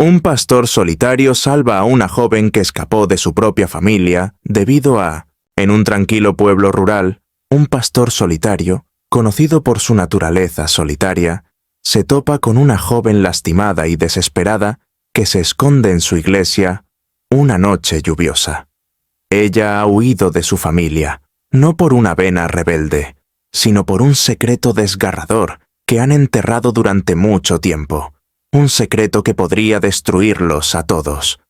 Un pastor solitario salva a una joven que escapó de su propia familia debido a, en un tranquilo pueblo rural, un pastor solitario, conocido por su naturaleza solitaria, se topa con una joven lastimada y desesperada que se esconde en su iglesia una noche lluviosa. Ella ha huido de su familia, no por una vena rebelde, sino por un secreto desgarrador que han enterrado durante mucho tiempo, un secreto que podría destruirlos a todos.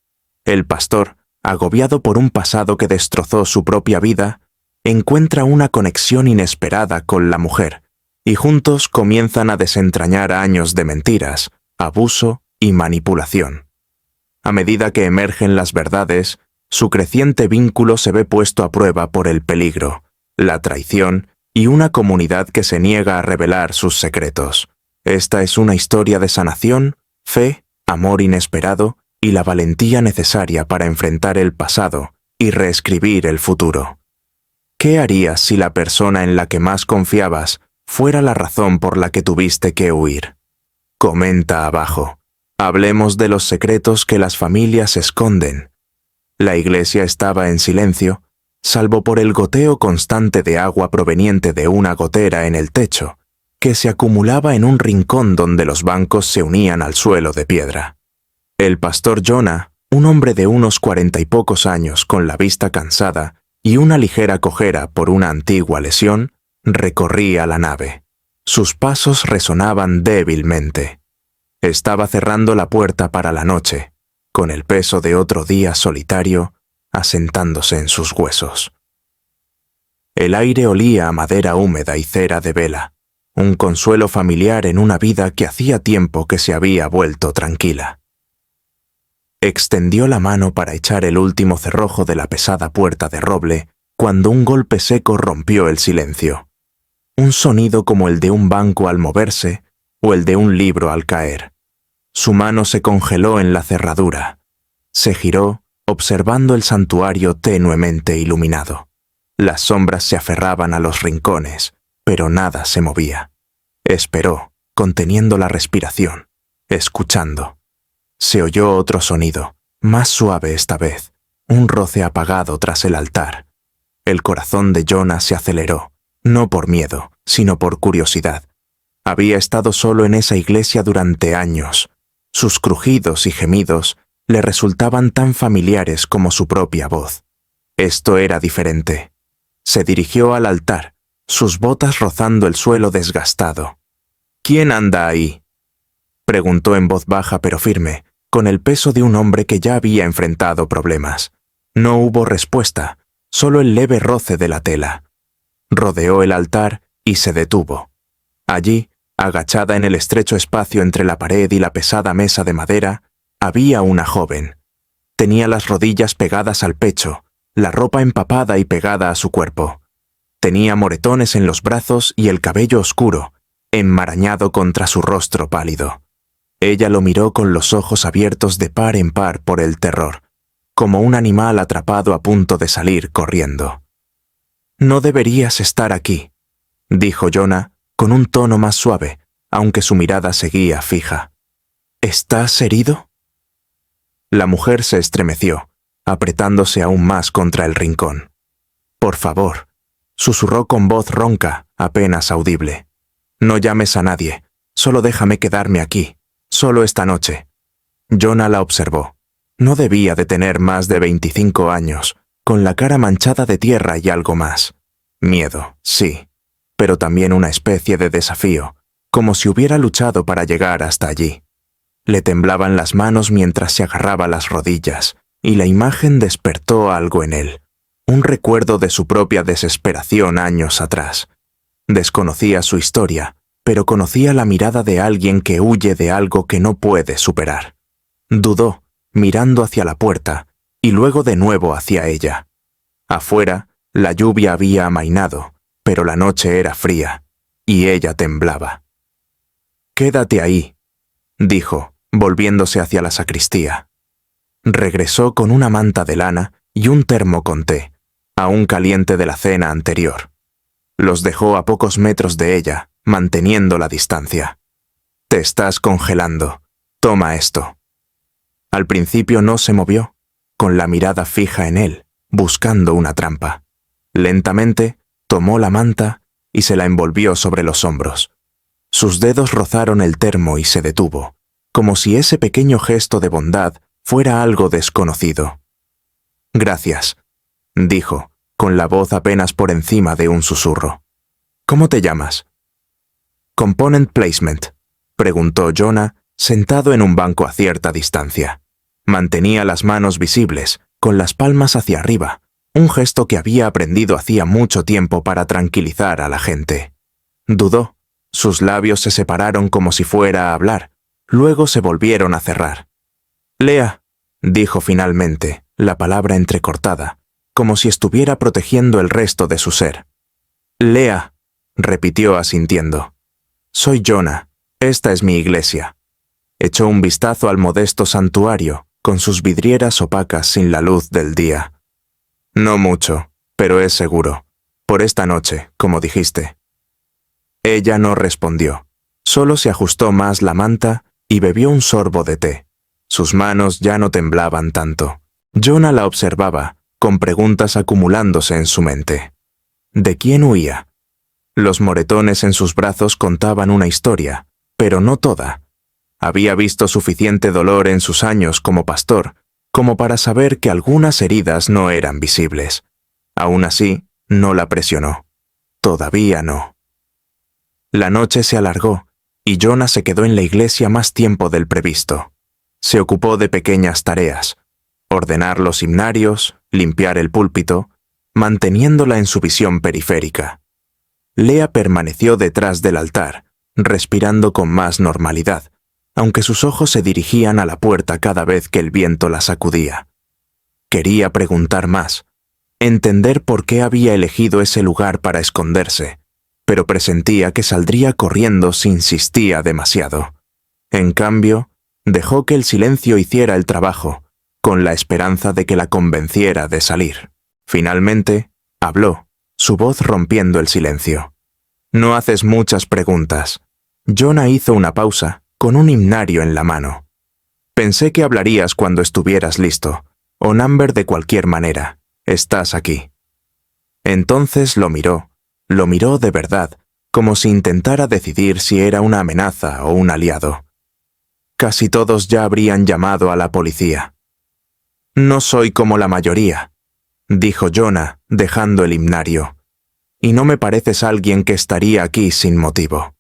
El pastor, agobiado por un pasado que destrozó su propia vida, encuentra una conexión inesperada con la mujer, y juntos comienzan a desentrañar años de mentiras, abuso y manipulación. A medida que emergen las verdades, su creciente vínculo se ve puesto a prueba por el peligro, la traición y una comunidad que se niega a revelar sus secretos. Esta es una historia de sanación, fe, amor inesperado y la valentía necesaria para enfrentar el pasado y reescribir el futuro. ¿Qué harías si la persona en la que más confiabas fuera la razón por la que tuviste que huir? Comenta abajo. Hablemos de los secretos que las familias esconden. La iglesia estaba en silencio, salvo por el goteo constante de agua proveniente de una gotera en el techo, que se acumulaba en un rincón donde los bancos se unían al suelo de piedra. El pastor Jonah, un hombre de unos 40 y pocos años con la vista cansada y una ligera cojera por una antigua lesión, recorría la nave. Sus pasos resonaban débilmente. Estaba cerrando la puerta para la noche, con el peso de otro día solitario asentándose en sus huesos. El aire olía a madera húmeda y cera de vela, un consuelo familiar en una vida que hacía tiempo que se había vuelto tranquila. Extendió la mano para echar el último cerrojo de la pesada puerta de roble cuando un golpe seco rompió el silencio. Un sonido como el de un banco al moverse o el de un libro al caer. Su mano se congeló en la cerradura. Se giró, observando el santuario tenuemente iluminado. Las sombras se aferraban a los rincones, pero nada se movía. Esperó, conteniendo la respiración, escuchando. Se oyó otro sonido, más suave esta vez, un roce apagado tras el altar. El corazón de Jonah se aceleró, no por miedo, sino por curiosidad. Había estado solo en esa iglesia durante años. Sus crujidos y gemidos le resultaban tan familiares como su propia voz. Esto era diferente. Se dirigió al altar, sus botas rozando el suelo desgastado. ¿Quién anda ahí?, preguntó en voz baja pero firme, con el peso de un hombre que ya había enfrentado problemas. No hubo respuesta, solo el leve roce de la tela. Rodeó el altar y se detuvo. Allí, agachada en el estrecho espacio entre la pared y la pesada mesa de madera, había una joven. Tenía las rodillas pegadas al pecho, la ropa empapada y pegada a su cuerpo. Tenía moretones en los brazos y el cabello oscuro, enmarañado contra su rostro pálido. Ella lo miró con los ojos abiertos de par en par por el terror, como un animal atrapado a punto de salir corriendo. «No deberías estar aquí», dijo Jonah, con un tono más suave, aunque su mirada seguía fija. «¿Estás herido?» La mujer se estremeció, apretándose aún más contra el rincón. «Por favor», susurró con voz ronca, apenas audible. «No llames a nadie, solo déjame quedarme aquí, solo esta noche». Jonah la observó. No debía de tener más de 25 años, con la cara manchada de tierra y algo más. Miedo, sí, pero también una especie de desafío, como si hubiera luchado para llegar hasta allí. Le temblaban las manos mientras se agarraba las rodillas, y la imagen despertó algo en él, un recuerdo de su propia desesperación años atrás. Desconocía su historia, pero conocía la mirada de alguien que huye de algo que no puede superar. Dudó, mirando hacia la puerta, y luego de nuevo hacia ella. Afuera, la lluvia había amainado, pero la noche era fría, y ella temblaba. «Quédate ahí», dijo, volviéndose hacia la sacristía. Regresó con una manta de lana y un termo con té, aún caliente de la cena anterior. Los dejó a pocos metros de ella, manteniendo la distancia. «Te estás congelando. Toma esto». Al principio no se movió, con la mirada fija en él, buscando una trampa. Lentamente, tomó la manta y se la envolvió sobre los hombros. Sus dedos rozaron el termo y se detuvo, como si ese pequeño gesto de bondad fuera algo desconocido. «Gracias», dijo, con la voz apenas por encima de un susurro. «¿Cómo te llamas?» «Component Placement», preguntó Jonah, sentado en un banco a cierta distancia. Mantenía las manos visibles, con las palmas hacia arriba, un gesto que había aprendido hacía mucho tiempo para tranquilizar a la gente. Dudó. Sus labios se separaron como si fuera a hablar, luego se volvieron a cerrar. «Lea», dijo finalmente, la palabra entrecortada, como si estuviera protegiendo el resto de su ser. «Lea», repitió asintiendo. «Soy Jonah. Esta es mi iglesia». Echó un vistazo al modesto santuario, con sus vidrieras opacas sin la luz del día. «No mucho, pero es seguro. Por esta noche, como dijiste». Ella no respondió. Solo se ajustó más la manta y bebió un sorbo de té. Sus manos ya no temblaban tanto. Jonah la observaba, con preguntas acumulándose en su mente. ¿De quién huía? Los moretones en sus brazos contaban una historia, pero no toda. Había visto suficiente dolor en sus años como pastor, como para saber que algunas heridas no eran visibles. Aún así, no la presionó. Todavía no. La noche se alargó, y Jonah se quedó en la iglesia más tiempo del previsto. Se ocupó de pequeñas tareas: ordenar los himnarios, limpiar el púlpito, manteniéndola en su visión periférica. Lea permaneció detrás del altar, respirando con más normalidad, aunque sus ojos se dirigían a la puerta cada vez que el viento la sacudía. Quería preguntar más, entender por qué había elegido ese lugar para esconderse, pero presentía que saldría corriendo si insistía demasiado. En cambio, dejó que el silencio hiciera el trabajo, con la esperanza de que la convenciera de salir. Finalmente, habló, su voz rompiendo el silencio. «No haces muchas preguntas». Jonah hizo una pausa, con un himnario en la mano. «Pensé que hablarías cuando estuvieras listo, o Number de cualquier manera. Estás aquí». Entonces lo miró de verdad, como si intentara decidir si era una amenaza o un aliado. Casi todos ya habrían llamado a la policía. «No soy como la mayoría», dijo Jonah, dejando el himnario, «y no me pareces alguien que estaría aquí sin motivo».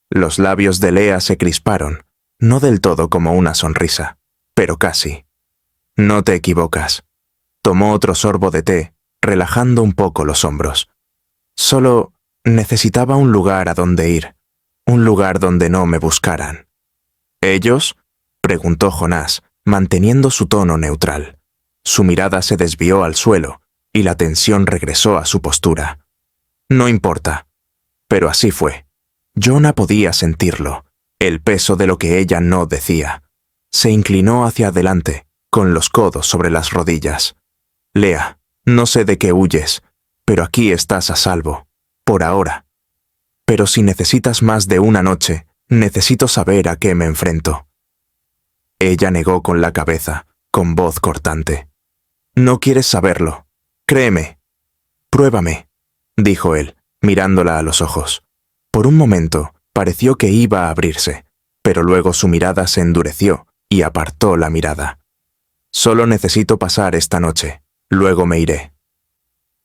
Los labios de Lea se crisparon, no del todo como una sonrisa, pero casi. «No te equivocas». Tomó otro sorbo de té, relajando un poco los hombros. «Solo necesitaba un lugar a donde ir, un lugar donde no me buscaran». «¿Ellos?», preguntó Jonás, manteniendo su tono neutral. Su mirada se desvió al suelo y la tensión regresó a su postura. «No importa». Pero así fue. Jonah podía sentirlo, el peso de lo que ella no decía. Se inclinó hacia adelante, con los codos sobre las rodillas. «Lea, no sé de qué huyes, pero aquí estás a salvo, por ahora. Pero si necesitas más de una noche, necesito saber a qué me enfrento». Ella negó con la cabeza, con voz cortante. «No quieres saberlo. Créeme». «Pruébame», dijo él, mirándola a los ojos. Por un momento pareció que iba a abrirse, pero luego su mirada se endureció y apartó la mirada. «Solo necesito pasar esta noche, luego me iré».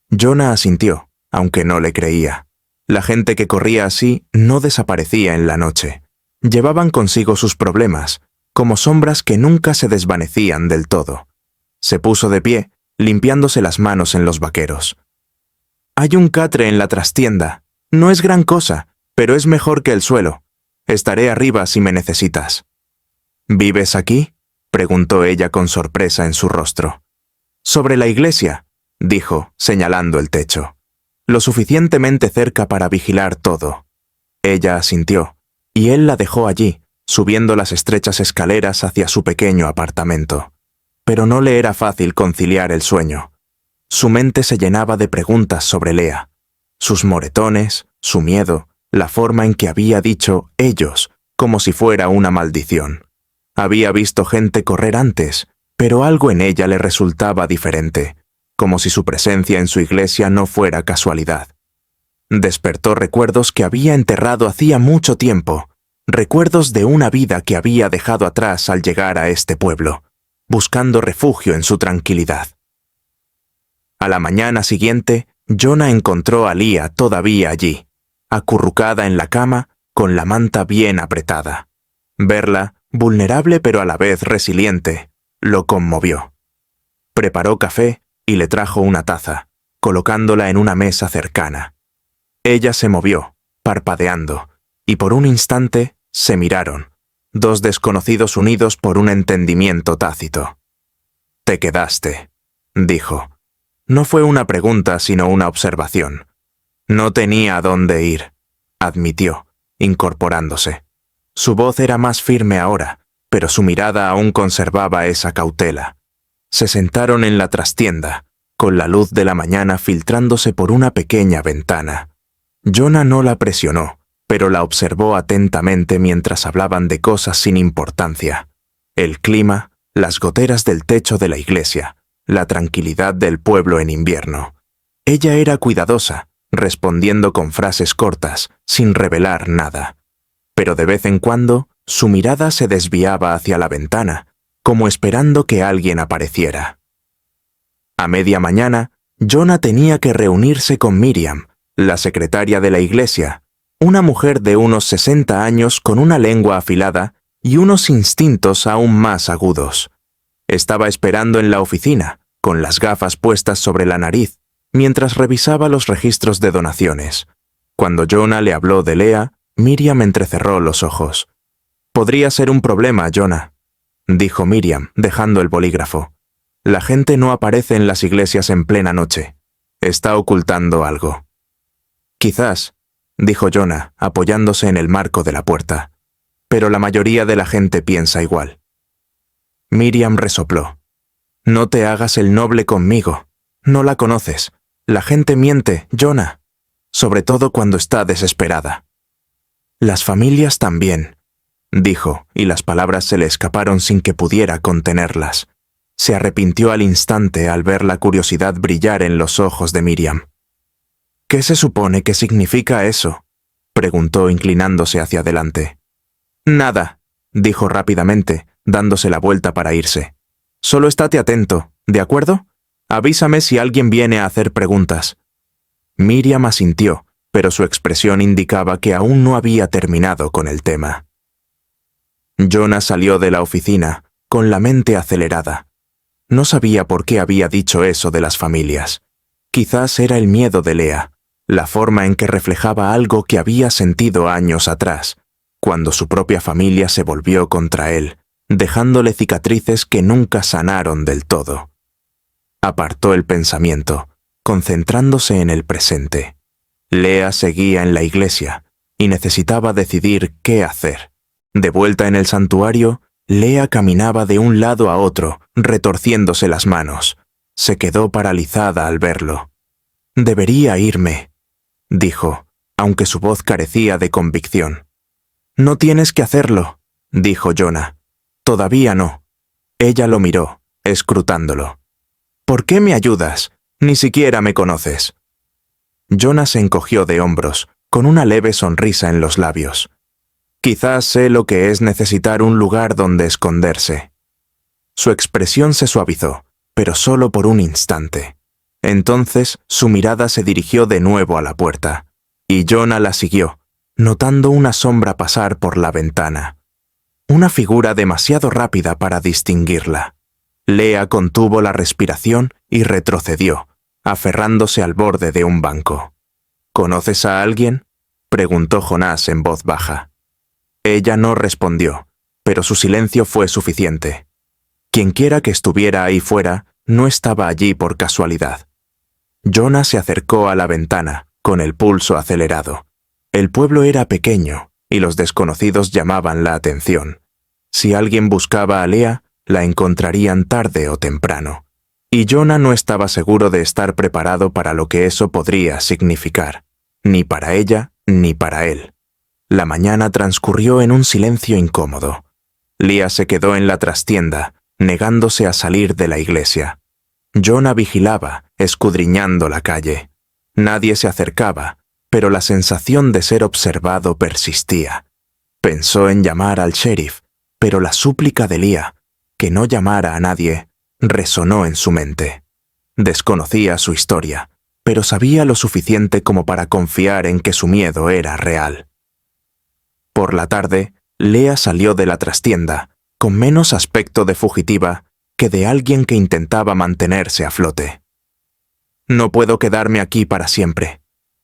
Jonah asintió, aunque no le creía. La gente que corría así no desaparecía en la noche. Llevaban consigo sus problemas, como sombras que nunca se desvanecían del todo. Se puso de pie, limpiándose las manos en los vaqueros. «Hay un catre en la trastienda. No es gran cosa, pero es mejor que el suelo. Estaré arriba si me necesitas». «¿Vives aquí?», preguntó ella con sorpresa en su rostro. «Sobre la iglesia», dijo, señalando el techo. «Lo suficientemente cerca para vigilar todo». Ella asintió, y él la dejó allí, subiendo las estrechas escaleras hacia su pequeño apartamento. Pero no le era fácil conciliar el sueño. Su mente se llenaba de preguntas sobre Lea, sus moretones, su miedo, la forma en que había dicho «ellos», como si fuera una maldición. Había visto gente correr antes, pero algo en ella le resultaba diferente, como si su presencia en su iglesia no fuera casualidad. Despertó recuerdos que había enterrado hacía mucho tiempo, recuerdos de una vida que había dejado atrás al llegar a este pueblo, buscando refugio en su tranquilidad. A la mañana siguiente, Jonah encontró a Leah todavía allí, acurrucada en la cama, con la manta bien apretada. Verla, vulnerable pero a la vez resiliente, lo conmovió. Preparó café y le trajo una taza, colocándola en una mesa cercana. Ella se movió, parpadeando, y por un instante se miraron, dos desconocidos unidos por un entendimiento tácito. «Te quedaste», dijo. No fue una pregunta sino una observación. No tenía a dónde ir, admitió, incorporándose. Su voz era más firme ahora, pero su mirada aún conservaba esa cautela. Se sentaron en la trastienda, con la luz de la mañana filtrándose por una pequeña ventana. Jonah no la presionó, pero la observó atentamente mientras hablaban de cosas sin importancia. El clima, las goteras del techo de la iglesia, la tranquilidad del pueblo en invierno. Ella era cuidadosa, respondiendo con frases cortas, sin revelar nada. Pero de vez en cuando, su mirada se desviaba hacia la ventana, como esperando que alguien apareciera. A media mañana, Jonah tenía que reunirse con Miriam, la secretaria de la iglesia, una mujer de unos 60 años con una lengua afilada y unos instintos aún más agudos. Estaba esperando en la oficina, con las gafas puestas sobre la nariz, mientras revisaba los registros de donaciones. Cuando Jonah le habló de Leah, Miriam entrecerró los ojos. «Podría ser un problema, Jonah», dijo Miriam, dejando el bolígrafo. «La gente no aparece en las iglesias en plena noche. Está ocultando algo». «Quizás», dijo Jonah, apoyándose en el marco de la puerta. «Pero la mayoría de la gente piensa igual». Miriam resopló. «No te hagas el noble conmigo. No la conoces. La gente miente, Jonah. Sobre todo cuando está desesperada». «Las familias también», dijo, y las palabras se le escaparon sin que pudiera contenerlas. Se arrepintió al instante al ver la curiosidad brillar en los ojos de Miriam. «¿Qué se supone que significa eso?», preguntó inclinándose hacia adelante. «Nada», dijo rápidamente, dándose la vuelta para irse. «Solo estate atento, ¿de acuerdo? Avísame si alguien viene a hacer preguntas». Miriam asintió, pero su expresión indicaba que aún no había terminado con el tema. Jonah salió de la oficina, con la mente acelerada. No sabía por qué había dicho eso de las familias. Quizás era el miedo de Leah, la forma en que reflejaba algo que había sentido años atrás, cuando su propia familia se volvió contra él, dejándole cicatrices que nunca sanaron del todo. Apartó el pensamiento, concentrándose en el presente. Leah seguía en la iglesia y necesitaba decidir qué hacer. De vuelta en el santuario, Leah caminaba de un lado a otro, retorciéndose las manos. Se quedó paralizada al verlo. «Debería irme», dijo, aunque su voz carecía de convicción. «No tienes que hacerlo», dijo Jonah. «Todavía no». Ella lo miró, escrutándolo. «¿Por qué me ayudas? Ni siquiera me conoces». Jonah se encogió de hombros, con una leve sonrisa en los labios. «Quizás sé lo que es necesitar un lugar donde esconderse». Su expresión se suavizó, pero solo por un instante. Entonces su mirada se dirigió de nuevo a la puerta, y Jonah la siguió, notando una sombra pasar por la ventana. Una figura demasiado rápida para distinguirla. Leah contuvo la respiración y retrocedió, aferrándose al borde de un banco. «¿Conoces a alguien?», preguntó Jonás en voz baja. Ella no respondió, pero su silencio fue suficiente. Quienquiera que estuviera ahí fuera no estaba allí por casualidad. Jonah se acercó a la ventana, con el pulso acelerado. El pueblo era pequeño, y los desconocidos llamaban la atención. Si alguien buscaba a Leah, la encontrarían tarde o temprano. Y Jonah no estaba seguro de estar preparado para lo que eso podría significar, ni para ella ni para él. La mañana transcurrió en un silencio incómodo. Leah se quedó en la trastienda, negándose a salir de la iglesia. Jonah vigilaba, escudriñando la calle. Nadie se acercaba, pero la sensación de ser observado persistía. Pensó en llamar al sheriff, pero la súplica de Leah, que no llamara a nadie, resonó en su mente. Desconocía su historia, pero sabía lo suficiente como para confiar en que su miedo era real. Por la tarde, Leah salió de la trastienda, con menos aspecto de fugitiva que de alguien que intentaba mantenerse a flote. «No puedo quedarme aquí para siempre»,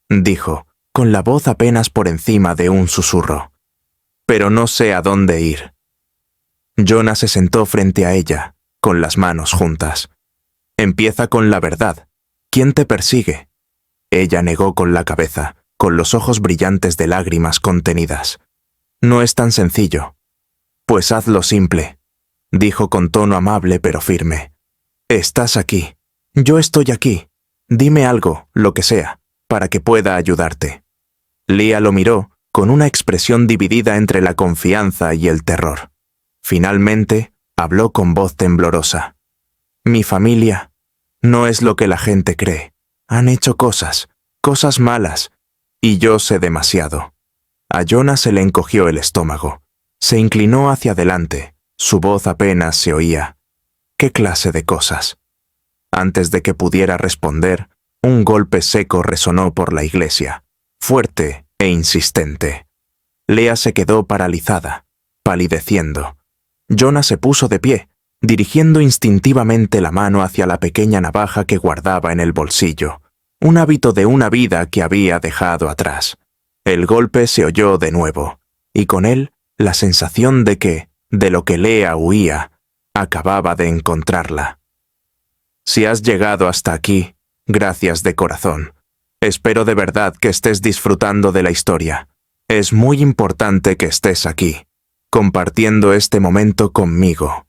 dijo, con la voz apenas por encima de un susurro. «Pero no sé a dónde ir». Jonah se sentó frente a ella, con las manos juntas. «Empieza con la verdad. ¿Quién te persigue?» Ella negó con la cabeza, con los ojos brillantes de lágrimas contenidas. «No es tan sencillo». «Pues hazlo simple», dijo con tono amable pero firme. «Estás aquí. Yo estoy aquí. Dime algo, lo que sea, para que pueda ayudarte». Leah lo miró, con una expresión dividida entre la confianza y el terror. Finalmente, habló con voz temblorosa. «Mi familia no es lo que la gente cree. Han hecho cosas malas, y yo sé demasiado». A Jonah se le encogió el estómago. Se inclinó hacia adelante. Su voz apenas se oía. ¿Qué clase de cosas? Antes de que pudiera responder, un golpe seco resonó por la iglesia, fuerte e insistente. Leah se quedó paralizada, palideciendo. Jonah se puso de pie, dirigiendo instintivamente la mano hacia la pequeña navaja que guardaba en el bolsillo, un hábito de una vida que había dejado atrás. El golpe se oyó de nuevo, y con él la sensación de que, de lo que Leah huía, acababa de encontrarla. «Si has llegado hasta aquí, gracias de corazón. Espero de verdad que estés disfrutando de la historia. Es muy importante que estés aquí, compartiendo este momento conmigo.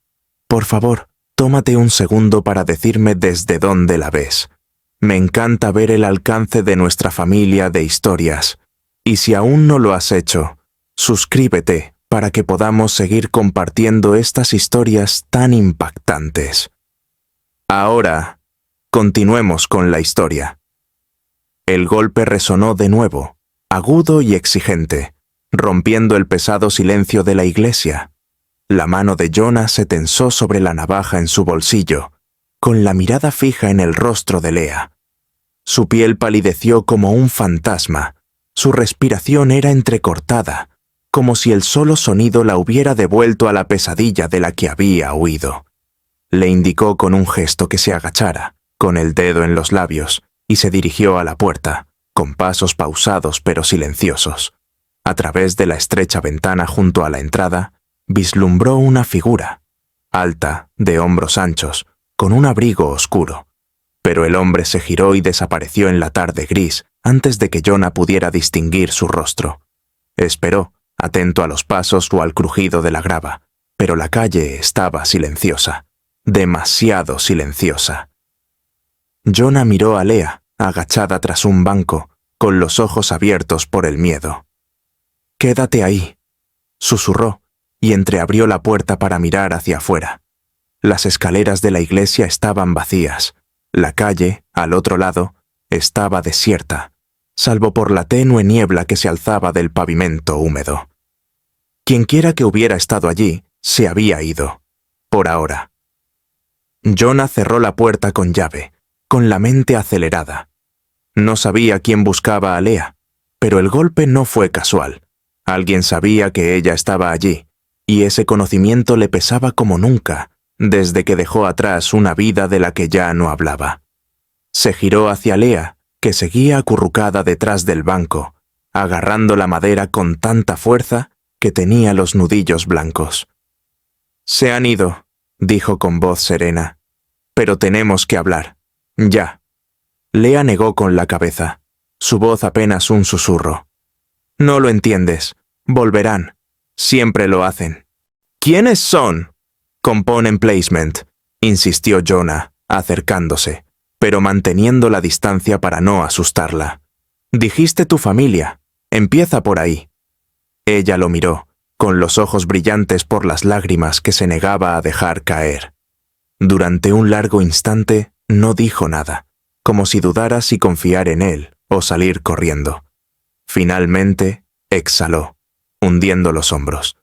Por favor, tómate un segundo para decirme desde dónde la ves. Me encanta ver el alcance de nuestra familia de historias. Y si aún no lo has hecho, suscríbete para que podamos seguir compartiendo estas historias tan impactantes. Ahora, continuemos con la historia». El golpe resonó de nuevo, agudo y exigente, rompiendo el pesado silencio de la iglesia. La mano de Jonah se tensó sobre la navaja en su bolsillo, con la mirada fija en el rostro de Leah. Su piel palideció como un fantasma. Su respiración era entrecortada, como si el solo sonido la hubiera devuelto a la pesadilla de la que había huido. Le indicó con un gesto que se agachara, con el dedo en los labios, y se dirigió a la puerta, con pasos pausados pero silenciosos. A través de la estrecha ventana junto a la entrada, vislumbró una figura, alta, de hombros anchos, con un abrigo oscuro. Pero el hombre se giró y desapareció en la tarde gris antes de que Jonah pudiera distinguir su rostro. Esperó, atento a los pasos o al crujido de la grava, pero la calle estaba silenciosa, demasiado silenciosa. Jonah miró a Leah, agachada tras un banco, con los ojos abiertos por el miedo. «Quédate ahí», susurró, y entreabrió la puerta para mirar hacia afuera. Las escaleras de la iglesia estaban vacías. La calle, al otro lado, estaba desierta, salvo por la tenue niebla que se alzaba del pavimento húmedo. Quienquiera que hubiera estado allí se había ido, por ahora. Jonah cerró la puerta con llave, con la mente acelerada. No sabía quién buscaba a Leah, pero el golpe no fue casual. Alguien sabía que ella estaba allí, y ese conocimiento le pesaba como nunca, desde que dejó atrás una vida de la que ya no hablaba. Se giró hacia Leah, que seguía acurrucada detrás del banco, agarrando la madera con tanta fuerza que tenía los nudillos blancos. «Se han ido», dijo con voz serena. «Pero tenemos que hablar. Ya». Leah negó con la cabeza, su voz apenas un susurro. «No lo entiendes. Volverán. Siempre lo hacen». «¿Quiénes son?» «Componen Placement», insistió Jonah, acercándose, pero manteniendo la distancia para no asustarla. «Dijiste tu familia. Empieza por ahí». Ella lo miró, con los ojos brillantes por las lágrimas que se negaba a dejar caer. Durante un largo instante no dijo nada, como si dudara si confiar en él o salir corriendo. Finalmente, exhaló, hundiendo los hombros.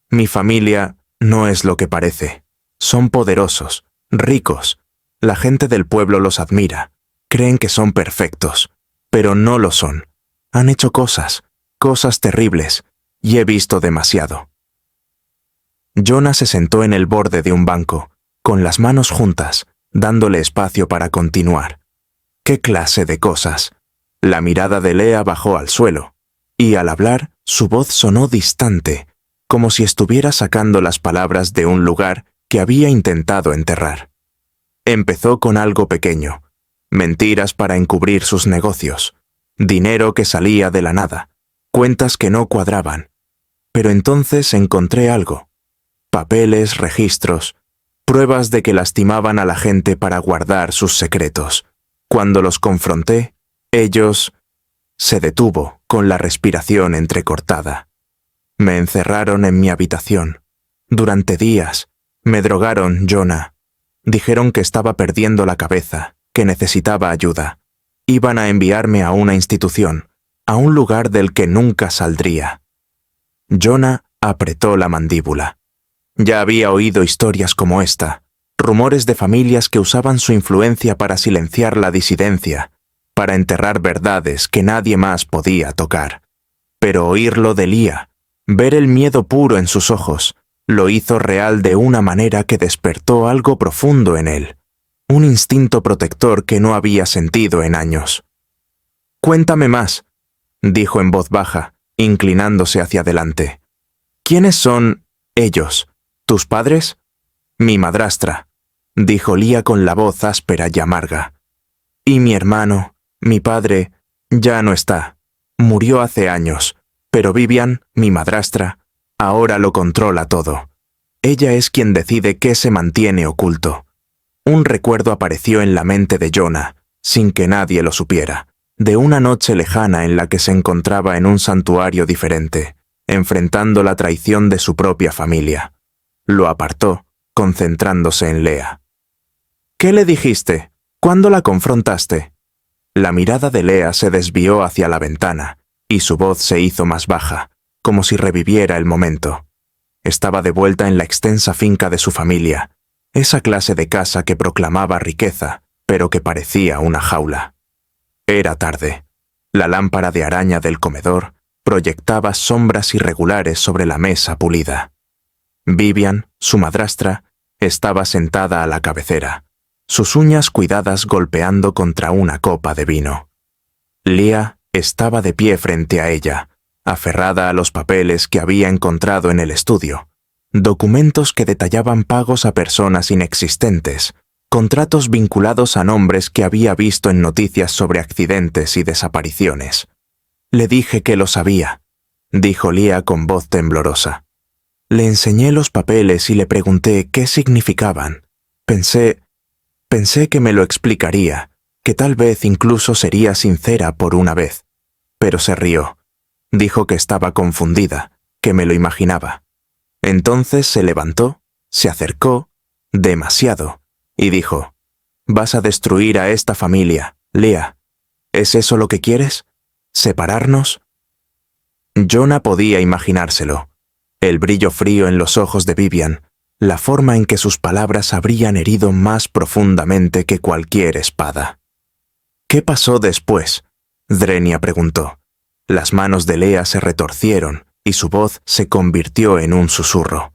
Mi familia no es lo que parece. Son poderosos, ricos. La gente del pueblo los admira. Creen que son perfectos, pero no lo son. Han hecho cosas terribles, y he visto demasiado. Jonah se sentó en el borde de un banco, con las manos juntas, dándole espacio para continuar. ¿Qué clase de cosas? La mirada de Leah bajó al suelo, y al hablar, su voz sonó distante, como si estuviera sacando las palabras de un lugar que había intentado enterrar. Empezó con algo pequeño, mentiras para encubrir sus negocios, dinero que salía de la nada, cuentas que no cuadraban. Pero entonces encontré algo: papeles, registros, pruebas de que lastimaban a la gente para guardar sus secretos. Cuando los confronté, ellos... Se detuvo, con la respiración entrecortada. Me encerraron en mi habitación. Durante días, me drogaron, Jonah. Dijeron que estaba perdiendo la cabeza, que necesitaba ayuda. Iban a enviarme a una institución, a un lugar del que nunca saldría. Jonah apretó la mandíbula. Ya había oído historias como esta, rumores de familias que usaban su influencia para silenciar la disidencia, para enterrar verdades que nadie más podía tocar. Pero oírlo de Leah, ver el miedo puro en sus ojos, lo hizo real de una manera que despertó algo profundo en él, un instinto protector que no había sentido en años. «Cuéntame más», dijo en voz baja, inclinándose hacia adelante. «¿Quiénes son ellos? ¿Tus padres?» «Mi madrastra», dijo Leah con la voz áspera y amarga. «Y mi hermano, mi padre, ya no está. Murió hace años, pero Vivian, mi madrastra, ahora lo controla todo. Ella es quien decide qué se mantiene oculto». Un recuerdo apareció en la mente de Jonah, sin que nadie lo supiera, de una noche lejana en la que se encontraba en un santuario diferente, enfrentando la traición de su propia familia. Lo apartó, concentrándose en Leah. «¿Qué le dijiste? ¿Cuándo la confrontaste?» La mirada de Leah se desvió hacia la ventana, y su voz se hizo más baja, como si reviviera el momento. Estaba de vuelta en la extensa finca de su familia, esa clase de casa que proclamaba riqueza, pero que parecía una jaula. Era tarde. La lámpara de araña del comedor proyectaba sombras irregulares sobre la mesa pulida. Vivian, su madrastra, estaba sentada a la cabecera, sus uñas cuidadas golpeando contra una copa de vino. Leah estaba de pie frente a ella, aferrada a los papeles que había encontrado en el estudio, documentos que detallaban pagos a personas inexistentes, contratos vinculados a nombres que había visto en noticias sobre accidentes y desapariciones. «Le dije que lo sabía», dijo Leah con voz temblorosa. «Le enseñé los papeles y le pregunté qué significaban. Pensé que me lo explicaría, que tal vez incluso sería sincera por una vez. Pero se rió. Dijo que estaba confundida, que me lo imaginaba. Entonces se levantó, se acercó, demasiado, y dijo: «Vas a destruir a esta familia, Leah. ¿Es eso lo que quieres? ¿Separarnos?» Jonah podía imaginárselo. El brillo frío en los ojos de Vivian, la forma en que sus palabras habrían herido más profundamente que cualquier espada. «¿Qué pasó después?», Drenia preguntó. Las manos de Leah se retorcieron y su voz se convirtió en un susurro.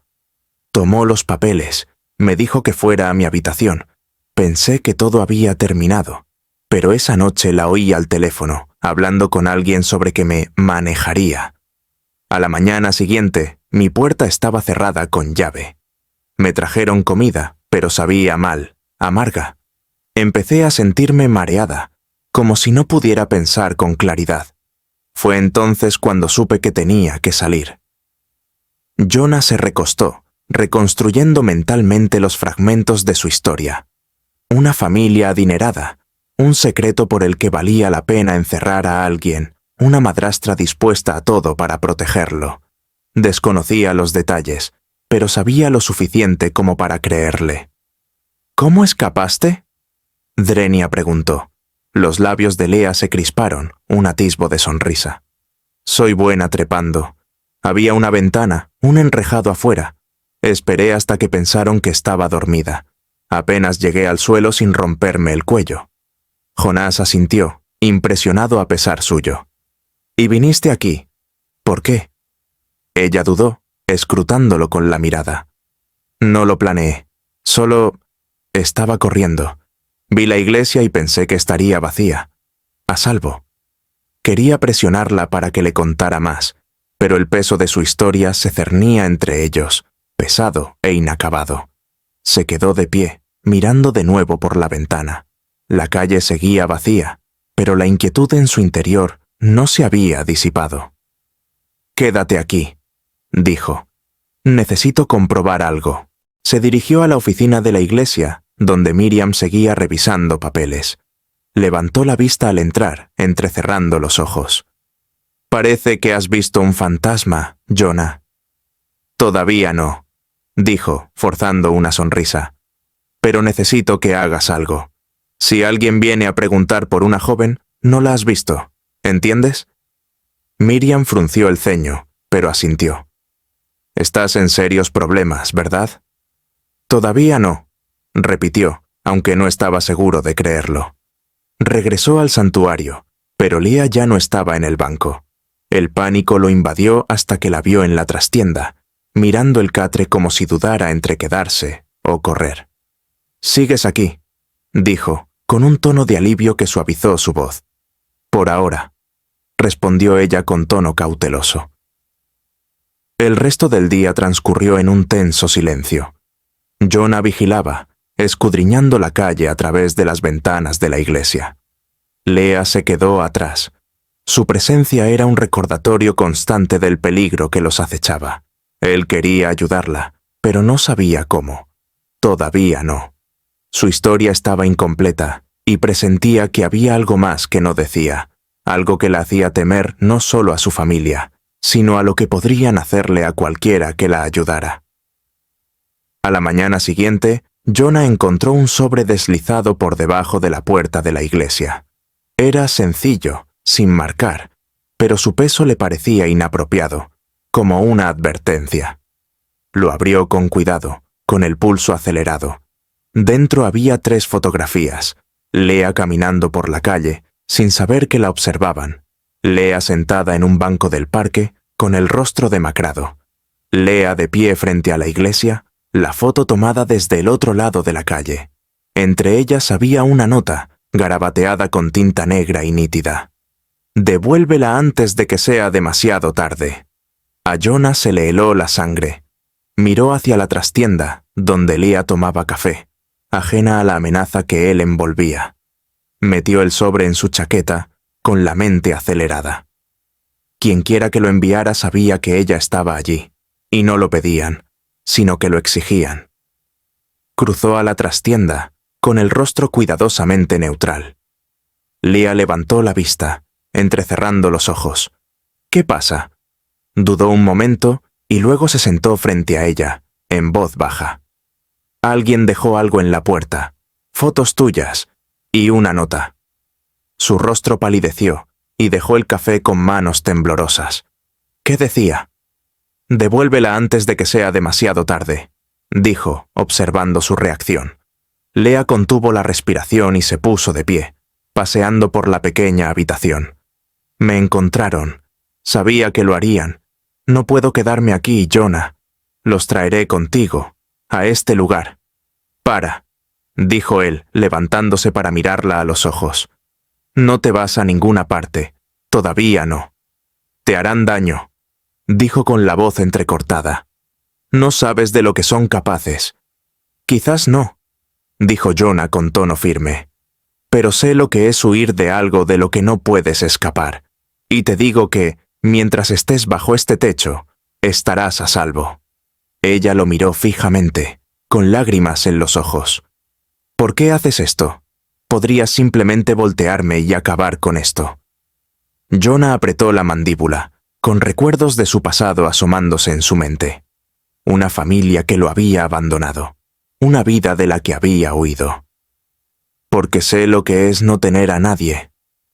«Tomó los papeles, me dijo que fuera a mi habitación. Pensé que todo había terminado, pero esa noche la oí al teléfono, hablando con alguien sobre que me manejaría. A la mañana siguiente, mi puerta estaba cerrada con llave. Me trajeron comida, pero sabía mal, amarga. Empecé a sentirme mareada, como si no pudiera pensar con claridad. Fue entonces cuando supe que tenía que salir». Jonah se recostó, reconstruyendo mentalmente los fragmentos de su historia. Una familia adinerada, un secreto por el que valía la pena encerrar a alguien, una madrastra dispuesta a todo para protegerlo. Desconocía los detalles, pero sabía lo suficiente como para creerle. ¿Cómo escapaste? Drenia preguntó. Los labios de Lea se crisparon, un atisbo de sonrisa. Soy buena trepando. Había una ventana, un enrejado afuera. Esperé hasta que pensaron que estaba dormida. Apenas llegué al suelo sin romperme el cuello. Jonás asintió, impresionado a pesar suyo. ¿Y viniste aquí? ¿Por qué? Ella dudó, escrutándolo con la mirada. No lo planeé. Solo estaba corriendo. Vi la iglesia y pensé que estaría vacía. A salvo. Quería presionarla para que le contara más, pero el peso de su historia se cernía entre ellos, pesado e inacabado. Se quedó de pie, mirando de nuevo por la ventana. La calle seguía vacía, pero la inquietud en su interior no se había disipado. «Quédate aquí», dijo. «Necesito comprobar algo». Se dirigió a la oficina de la iglesia, donde Miriam seguía revisando papeles. Levantó la vista al entrar, entrecerrando los ojos. «Parece que has visto un fantasma, Jonah». «Todavía no», dijo, forzando una sonrisa. «Pero necesito que hagas algo. Si alguien viene a preguntar por una joven, no la has visto, ¿entiendes?» Miriam frunció el ceño, pero asintió. «Estás en serios problemas, ¿verdad?» «Todavía no», repitió, aunque no estaba seguro de creerlo. Regresó al santuario, pero Lea ya no estaba en el banco. El pánico lo invadió hasta que la vio en la trastienda, mirando el catre como si dudara entre quedarse o correr. «Sigues aquí», dijo, con un tono de alivio que suavizó su voz. «Por ahora», respondió ella con tono cauteloso. El resto del día transcurrió en un tenso silencio. Jonah vigilaba, escudriñando la calle a través de las ventanas de la iglesia. Lea se quedó atrás. Su presencia era un recordatorio constante del peligro que los acechaba. Él quería ayudarla, pero no sabía cómo. Todavía no. Su historia estaba incompleta, y presentía que había algo más que no decía, algo que la hacía temer no solo a su familia, sino a lo que podrían hacerle a cualquiera que la ayudara. A la mañana siguiente, Jonah encontró un sobre deslizado por debajo de la puerta de la iglesia. Era sencillo, sin marcar, pero su peso le parecía inapropiado, como una advertencia. Lo abrió con cuidado, con el pulso acelerado. Dentro había 3 fotografías: Lea caminando por la calle, sin saber que la observaban; Lea sentada en un banco del parque, con el rostro demacrado; Lea de pie frente a la iglesia, la foto tomada desde el otro lado de la calle. Entre ellas había una nota, garabateada con tinta negra y nítida. «Devuélvela antes de que sea demasiado tarde». A Jonah se le heló la sangre. Miró hacia la trastienda, donde Lea tomaba café, ajena a la amenaza que él envolvía. Metió el sobre en su chaqueta, con la mente acelerada. Quienquiera que lo enviara sabía que ella estaba allí, y no lo pedían, sino que lo exigían. Cruzó a la trastienda, con el rostro cuidadosamente neutral. Lea levantó la vista, entrecerrando los ojos. «¿Qué pasa?». Dudó un momento y luego se sentó frente a ella, en voz baja. «Alguien dejó algo en la puerta, fotos tuyas y una nota». Su rostro palideció y dejó el café con manos temblorosas. «¿Qué decía?». «Devuélvela antes de que sea demasiado tarde», dijo, observando su reacción. Lea contuvo la respiración y se puso de pie, paseando por la pequeña habitación. «Me encontraron. Sabía que lo harían. No puedo quedarme aquí, Jonah. Los traeré contigo, a este lugar». «Para», dijo él, levantándose para mirarla a los ojos. «No te vas a ninguna parte. Todavía no. Te harán daño», dijo con la voz entrecortada. «No sabes de lo que son capaces». «Quizás no», dijo Jonah con tono firme. «Pero sé lo que es huir de algo de lo que no puedes escapar. Y te digo que, mientras estés bajo este techo, estarás a salvo». Ella lo miró fijamente, con lágrimas en los ojos. «¿Por qué haces esto? Podrías simplemente voltearme y acabar con esto». Jonah apretó la mandíbula. con recuerdos de su pasado asomándose en su mente. Una familia que lo había abandonado, una vida de la que había huido. «Porque sé lo que es no tener a nadie»,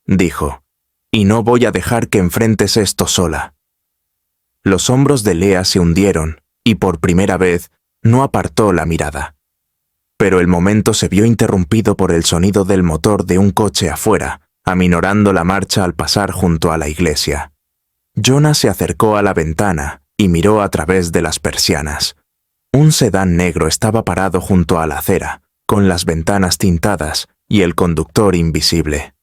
dijo, «y no voy a dejar que enfrentes esto sola». Los hombros de Lea se hundieron y por primera vez no apartó la mirada. Pero el momento se vio interrumpido por el sonido del motor de un coche afuera, aminorando la marcha al pasar junto a la iglesia. Jonah se acercó a la ventana y miró a través de las persianas. Un sedán negro estaba parado junto a la acera, con las ventanas tintadas y el conductor invisible.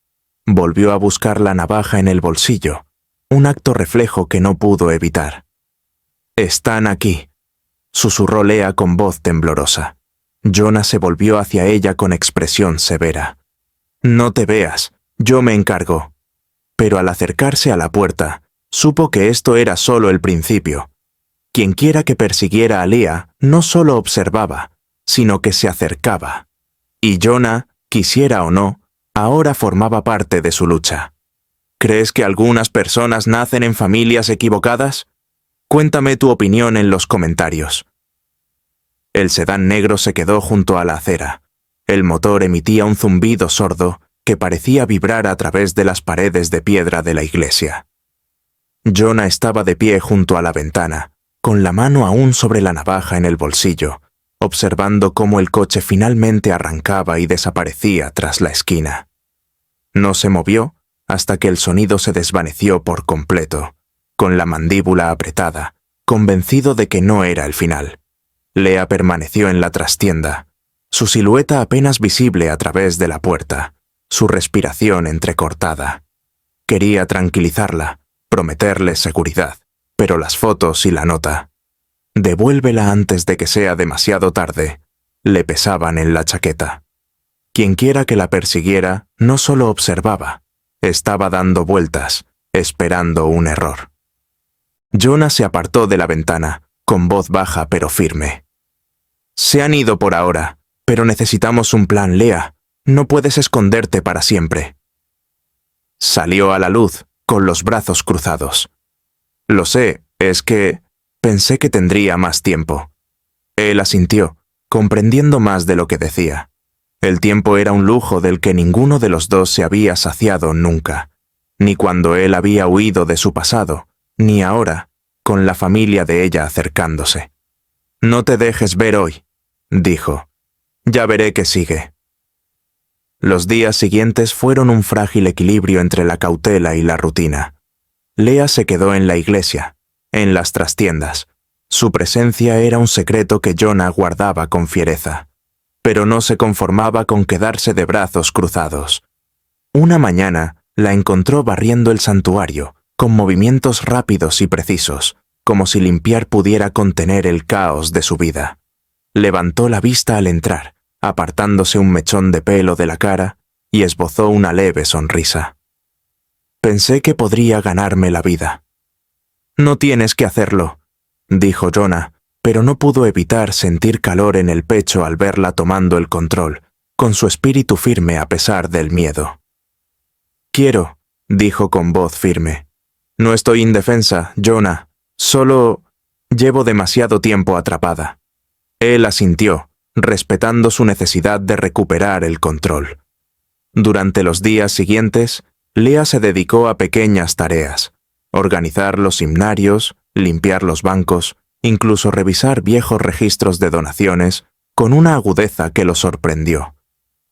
Volvió a buscar la navaja en el bolsillo, un acto reflejo que no pudo evitar. «Están aquí», susurró Lea con voz temblorosa. Jonah se volvió hacia ella con expresión severa. «No te veas, yo me encargo». Pero al acercarse a la puerta, supo que esto era solo el principio. Quienquiera que persiguiera a Lea no solo observaba, sino que se acercaba. Y Jonah, quisiera o no, ahora formaba parte de su lucha. ¿Crees que algunas personas nacen en familias equivocadas? Cuéntame tu opinión en los comentarios. El sedán negro se quedó junto a la acera. El motor emitía un zumbido sordo que parecía vibrar a través de las paredes de piedra de la iglesia. Jonah estaba de pie junto a la ventana, con la mano aún sobre la navaja en el bolsillo, observando cómo el coche finalmente arrancaba y desaparecía tras la esquina. No se movió hasta que el sonido se desvaneció por completo, con la mandíbula apretada, convencido de que no era el final. Lea permaneció en la trastienda, su silueta apenas visible a través de la puerta, su respiración entrecortada. Quería tranquilizarla, prometerle seguridad, pero las fotos y la nota, «Devuélvela antes de que sea demasiado tarde», le pesaban en la chaqueta. Quienquiera que la persiguiera no solo observaba, estaba dando vueltas, esperando un error. Jonah se apartó de la ventana, con voz baja pero firme. «Se han ido por ahora, pero necesitamos un plan, Lea. No puedes esconderte para siempre». Salió a la luz, con los brazos cruzados. «Lo sé, es que pensé que tendría más tiempo». Él asintió, comprendiendo más de lo que decía. El tiempo era un lujo del que ninguno de los dos se había saciado nunca, ni cuando él había huido de su pasado, ni ahora, con la familia de ella acercándose. «No te dejes ver hoy», dijo. «Ya veré qué sigue». Los días siguientes fueron un frágil equilibrio entre la cautela y la rutina. Lea se quedó en la iglesia, en las trastiendas. Su presencia era un secreto que Jonah guardaba con fiereza, pero no se conformaba con quedarse de brazos cruzados. Una mañana la encontró barriendo el santuario, con movimientos rápidos y precisos, como si limpiar pudiera contener el caos de su vida. Levantó la vista al entrar, apartándose un mechón de pelo de la cara, y esbozó una leve sonrisa. «Pensé que podría ganarme la vida». «No tienes que hacerlo», dijo Jonah, pero no pudo evitar sentir calor en el pecho al verla tomando el control, con su espíritu firme a pesar del miedo. «Quiero», dijo con voz firme. «No estoy indefensa, Jonah, solo llevo demasiado tiempo atrapada». Él asintió, respetando su necesidad de recuperar el control. Durante los días siguientes, Lea se dedicó a pequeñas tareas: organizar los himnarios, limpiar los bancos, incluso revisar viejos registros de donaciones, con una agudeza que lo sorprendió.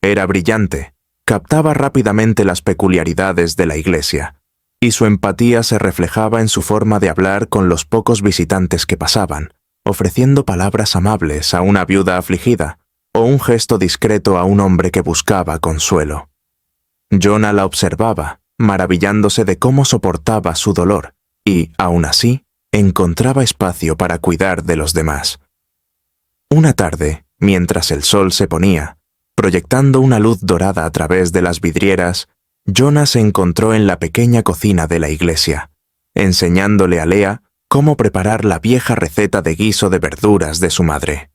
Era brillante, captaba rápidamente las peculiaridades de la iglesia, y su empatía se reflejaba en su forma de hablar con los pocos visitantes que pasaban, ofreciendo palabras amables a una viuda afligida o un gesto discreto a un hombre que buscaba consuelo. Jonah la observaba, maravillándose de cómo soportaba su dolor y, aun así, encontraba espacio para cuidar de los demás. Una tarde, mientras el sol se ponía, proyectando una luz dorada a través de las vidrieras, Jonah se encontró en la pequeña cocina de la iglesia, enseñándole a Lea cómo preparar la vieja receta de guiso de verduras de su madre.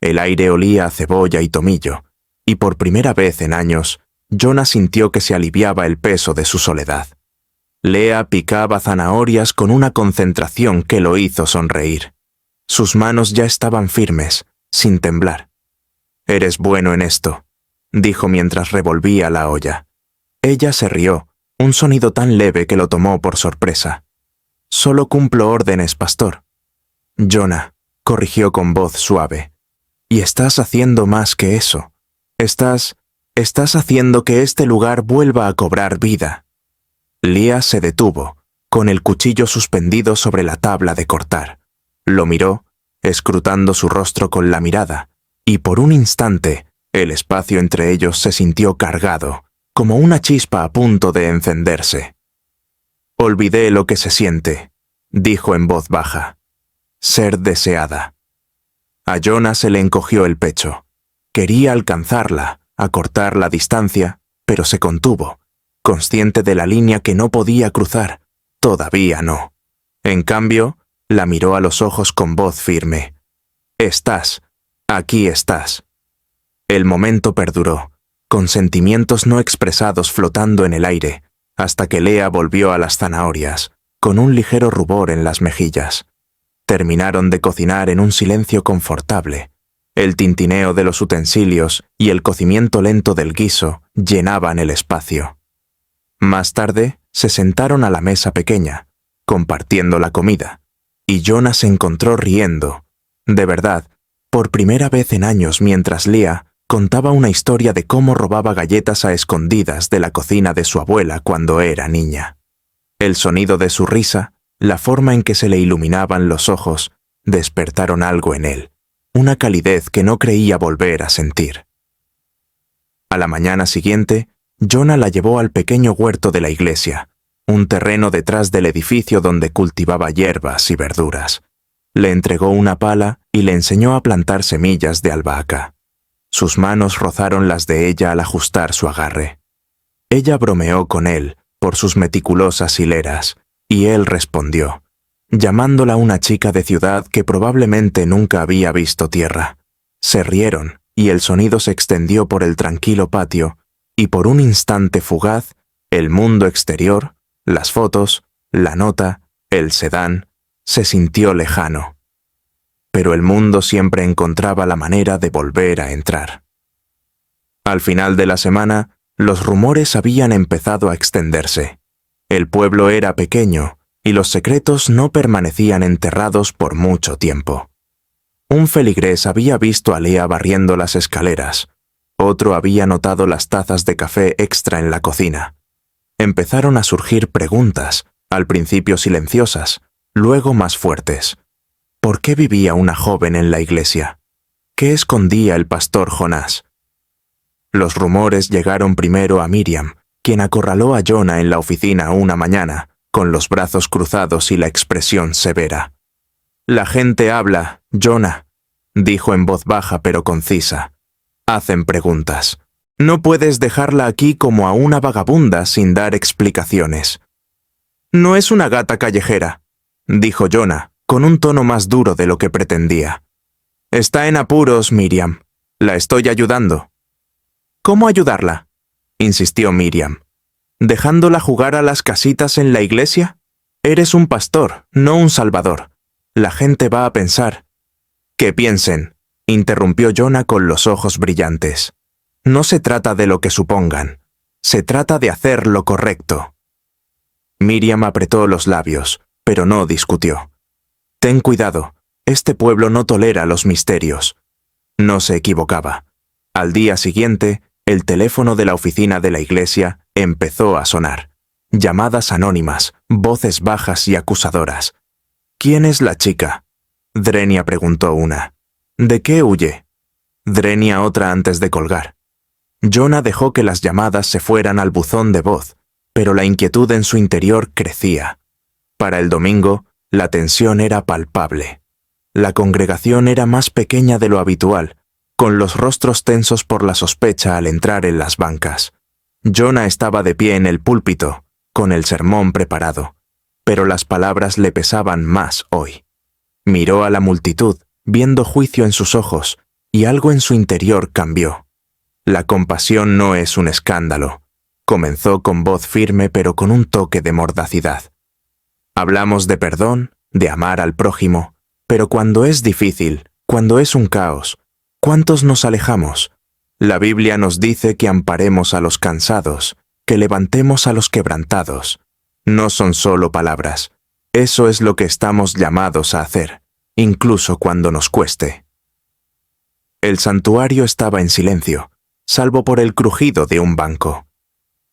El aire olía a cebolla y tomillo, y por primera vez en años, Jonah sintió que se aliviaba el peso de su soledad. Lea picaba zanahorias con una concentración que lo hizo sonreír. Sus manos ya estaban firmes, sin temblar. «Eres bueno en esto», dijo mientras revolvía la olla. Ella se rió, un sonido tan leve que lo tomó por sorpresa. «Solo cumplo órdenes, pastor». «Jonah», corrigió con voz suave. «Y estás haciendo más que eso. Estás haciendo que este lugar vuelva a cobrar vida». Leah se detuvo, con el cuchillo suspendido sobre la tabla de cortar. Lo miró, escrutando su rostro con la mirada, y por un instante el espacio entre ellos se sintió cargado, como una chispa a punto de encenderse. «Olvidé lo que se siente», dijo en voz baja. «Ser deseada». A Jonah se le encogió el pecho. Quería alcanzarla, acortar la distancia, pero se contuvo, consciente de la línea que no podía cruzar. Todavía no. En cambio, la miró a los ojos con voz firme. «Estás. Aquí estás». El momento perduró, con sentimientos no expresados flotando en el aire, hasta que Leah volvió a las zanahorias, con un ligero rubor en las mejillas. Terminaron de cocinar en un silencio confortable. El tintineo de los utensilios y el cocimiento lento del guiso llenaban el espacio. Más tarde, se sentaron a la mesa pequeña, compartiendo la comida, y Jonah se encontró riendo, de verdad, por primera vez en años mientras Leah contaba una historia de cómo robaba galletas a escondidas de la cocina de su abuela cuando era niña. El sonido de su risa, la forma en que se le iluminaban los ojos, despertaron algo en él, una calidez que no creía volver a sentir. A la mañana siguiente, Jonah la llevó al pequeño huerto de la iglesia, un terreno detrás del edificio donde cultivaba hierbas y verduras. Le entregó una pala y le enseñó a plantar semillas de albahaca. Sus manos rozaron las de ella al ajustar su agarre. Ella bromeó con él por sus meticulosas hileras, y él respondió, llamándola una chica de ciudad que probablemente nunca había visto tierra. Se rieron, y el sonido se extendió por el tranquilo patio, y por un instante fugaz, el mundo exterior, las fotos, la nota, el sedán, se sintió lejano. Pero el mundo siempre encontraba la manera de volver a entrar. Al final de la semana, los rumores habían empezado a extenderse. El pueblo era pequeño, y los secretos no permanecían enterrados por mucho tiempo. Un feligrés había visto a Leah barriendo las escaleras. Otro había notado las tazas de café extra en la cocina. Empezaron a surgir preguntas, al principio silenciosas, luego más fuertes. ¿Por qué vivía una joven en la iglesia? ¿Qué escondía el pastor Jonás? Los rumores llegaron primero a Miriam, quien acorraló a Jonah en la oficina una mañana, con los brazos cruzados y la expresión severa. «La gente habla, Jonah», dijo en voz baja pero concisa. «Hacen preguntas. No puedes dejarla aquí como a una vagabunda sin dar explicaciones». «No es una gata callejera», dijo Jonah, con un tono más duro de lo que pretendía. «Está en apuros, Miriam. La estoy ayudando». «¿Cómo ayudarla?», insistió Miriam. «¿Dejándola jugar a las casitas en la iglesia? Eres un pastor, no un salvador. La gente va a pensar». «Que piensen», interrumpió Jonah con los ojos brillantes. «No se trata de lo que supongan. Se trata de hacer lo correcto». Miriam apretó los labios, pero no discutió. «Ten cuidado, este pueblo no tolera los misterios». No se equivocaba. Al día siguiente, el teléfono de la oficina de la iglesia empezó a sonar. Llamadas anónimas, voces bajas y acusadoras. «¿Quién es la chica?», Drenia preguntó una. «¿De qué huye?», Drenia otra antes de colgar. Jonah dejó que las llamadas se fueran al buzón de voz, pero la inquietud en su interior crecía. Para el domingo, la tensión era palpable. La congregación era más pequeña de lo habitual, con los rostros tensos por la sospecha al entrar en las bancas. Jonah estaba de pie en el púlpito, con el sermón preparado, pero las palabras le pesaban más hoy. Miró a la multitud, viendo juicio en sus ojos, y algo en su interior cambió. La compasión no es un escándalo. comenzó con voz firme pero con un toque de mordacidad. Hablamos de perdón, de amar al prójimo, pero cuando es difícil, cuando es un caos, ¿cuántos nos alejamos? La Biblia nos dice que amparemos a los cansados, que levantemos a los quebrantados. No son solo palabras, eso es lo que estamos llamados a hacer, incluso cuando nos cueste. El santuario estaba en silencio, salvo por el crujido de un banco.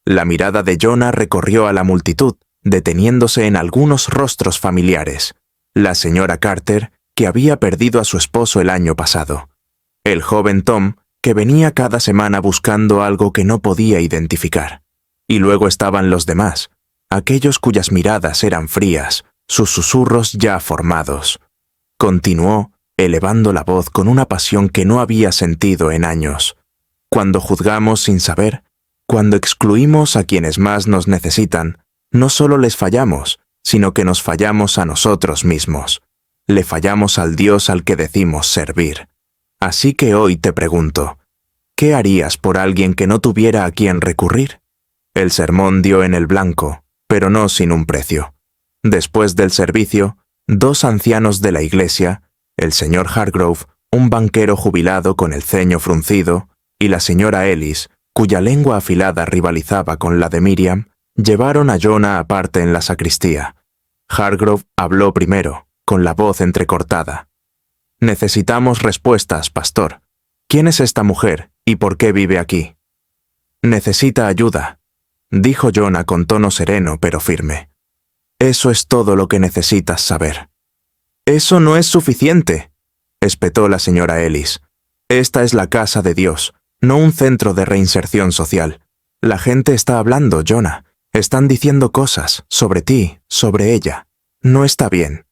La mirada de Jonah recorrió a la multitud, deteniéndose en algunos rostros familiares. La señora Carter, que había perdido a su esposo el año pasado. El joven Tom, que venía cada semana buscando algo que no podía identificar. Y luego estaban los demás, aquellos cuyas miradas eran frías, sus susurros ya formados. Continuó, elevando la voz con una pasión que no había sentido en años. Cuando juzgamos sin saber, cuando excluimos a quienes más nos necesitan, no solo les fallamos, sino que nos fallamos a nosotros mismos. Le fallamos al Dios al que decimos servir. Así que hoy te pregunto, ¿qué harías por alguien que no tuviera a quien recurrir? El sermón dio en el blanco, pero no sin un precio. Después del servicio, 2 ancianos de la iglesia, el señor Hargrove, un banquero jubilado con el ceño fruncido, y la señora Ellis, cuya lengua afilada rivalizaba con la de Miriam, llevaron a Jonah aparte en la sacristía. Hargrove habló primero, con la voz entrecortada. «Necesitamos respuestas, pastor. ¿Quién es esta mujer y por qué vive aquí?» «Necesita ayuda», dijo Jonah con tono sereno pero firme. «Eso es todo lo que necesitas saber». «Eso no es suficiente», espetó la señora Ellis. «Esta es la casa de Dios, no un centro de reinserción social. La gente está hablando, Jonah. Están diciendo cosas sobre ti, sobre ella. No está bien».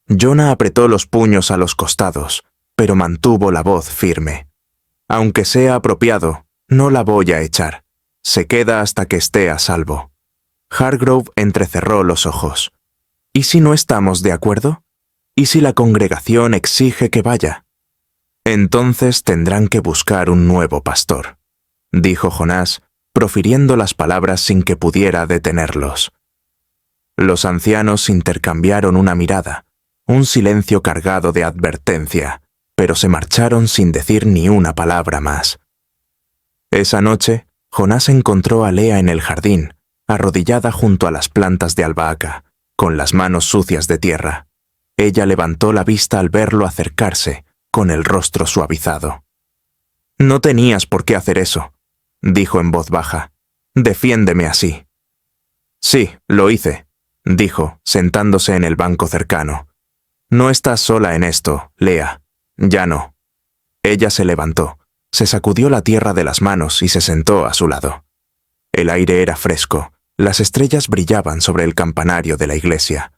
Jonah apretó los puños a los costados, pero mantuvo la voz firme. «Aunque sea apropiado, no la voy a echar. Se queda hasta que esté a salvo». Hargrove entrecerró los ojos. «¿Y si no estamos de acuerdo? ¿Y si la congregación exige que vaya?» «Entonces tendrán que buscar un nuevo pastor», dijo Jonás, profiriendo las palabras sin que pudiera detenerlos. Los ancianos intercambiaron una mirada, un silencio cargado de advertencia, pero se marcharon sin decir ni una palabra más. Esa noche, Jonás encontró a Lea en el jardín, arrodillada junto a las plantas de albahaca, con las manos sucias de tierra. Ella levantó la vista al verlo acercarse, con el rostro suavizado. «No tenías por qué hacer eso», dijo en voz baja. «Defiéndeme así». «Sí, lo hice», dijo, sentándose en el banco cercano. «No estás sola en esto, Lea. Ya no». Ella se levantó, se sacudió la tierra de las manos y se sentó a su lado. El aire era fresco, las estrellas brillaban sobre el campanario de la iglesia.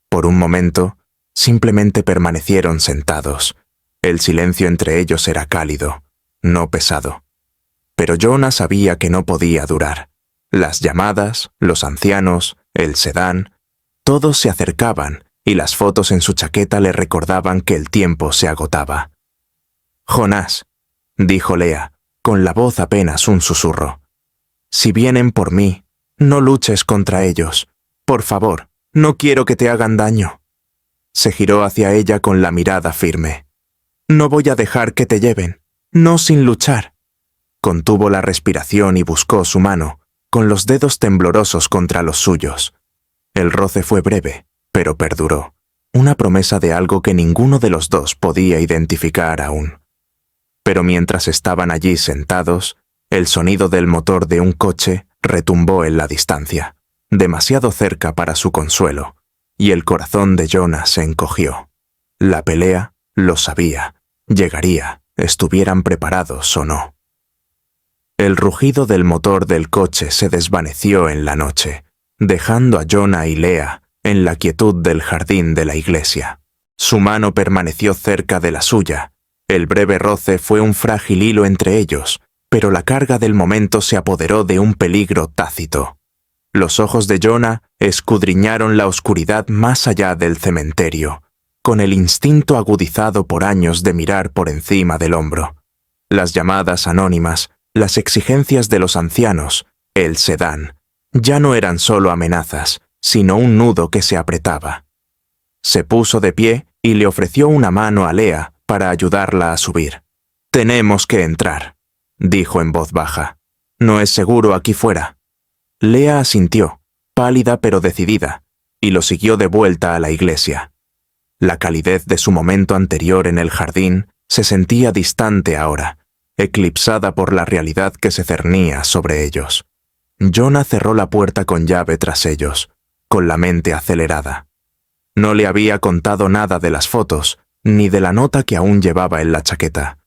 Por un momento, simplemente permanecieron sentados. El silencio entre ellos era cálido, no pesado. Pero Jonah sabía que no podía durar. Las llamadas, los ancianos, el sedán, todos se acercaban y las fotos en su chaqueta le recordaban que el tiempo se agotaba. «Jonás», dijo Lea, con la voz apenas un susurro. «Si vienen por mí, no luches contra ellos. Por favor, no quiero que te hagan daño». Se giró hacia ella con la mirada firme. «No voy a dejar que te lleven, no sin luchar». Contuvo la respiración y buscó su mano, con los dedos temblorosos contra los suyos. El roce fue breve, pero perduró, una promesa de algo que ninguno de los dos podía identificar aún. Pero mientras estaban allí sentados, el sonido del motor de un coche retumbó en la distancia, demasiado cerca para su consuelo, y el corazón de Jonah se encogió. La pelea, lo sabía, llegaría, estuvieran preparados o no. El rugido del motor del coche se desvaneció en la noche, dejando a Jonah y Lea en la quietud del jardín de la iglesia. Su mano permaneció cerca de la suya. El breve roce fue un frágil hilo entre ellos, pero la carga del momento se apoderó de un peligro tácito. Los ojos de Jonah escudriñaron la oscuridad más allá del cementerio, con el instinto agudizado por años de mirar por encima del hombro. Las llamadas anónimas, las exigencias de los ancianos, el sedán, ya no eran solo amenazas, sino un nudo que se apretaba. Se puso de pie y le ofreció una mano a Lea para ayudarla a subir. «Tenemos que entrar», dijo en voz baja. «No es seguro aquí fuera». Lea asintió, pálida pero decidida, y lo siguió de vuelta a la iglesia. La calidez de su momento anterior en el jardín se sentía distante ahora, eclipsada por la realidad que se cernía sobre ellos. Jonah cerró la puerta con llave tras ellos, con la mente acelerada. No le había contado nada de las fotos, ni de la nota que aún llevaba en la chaqueta,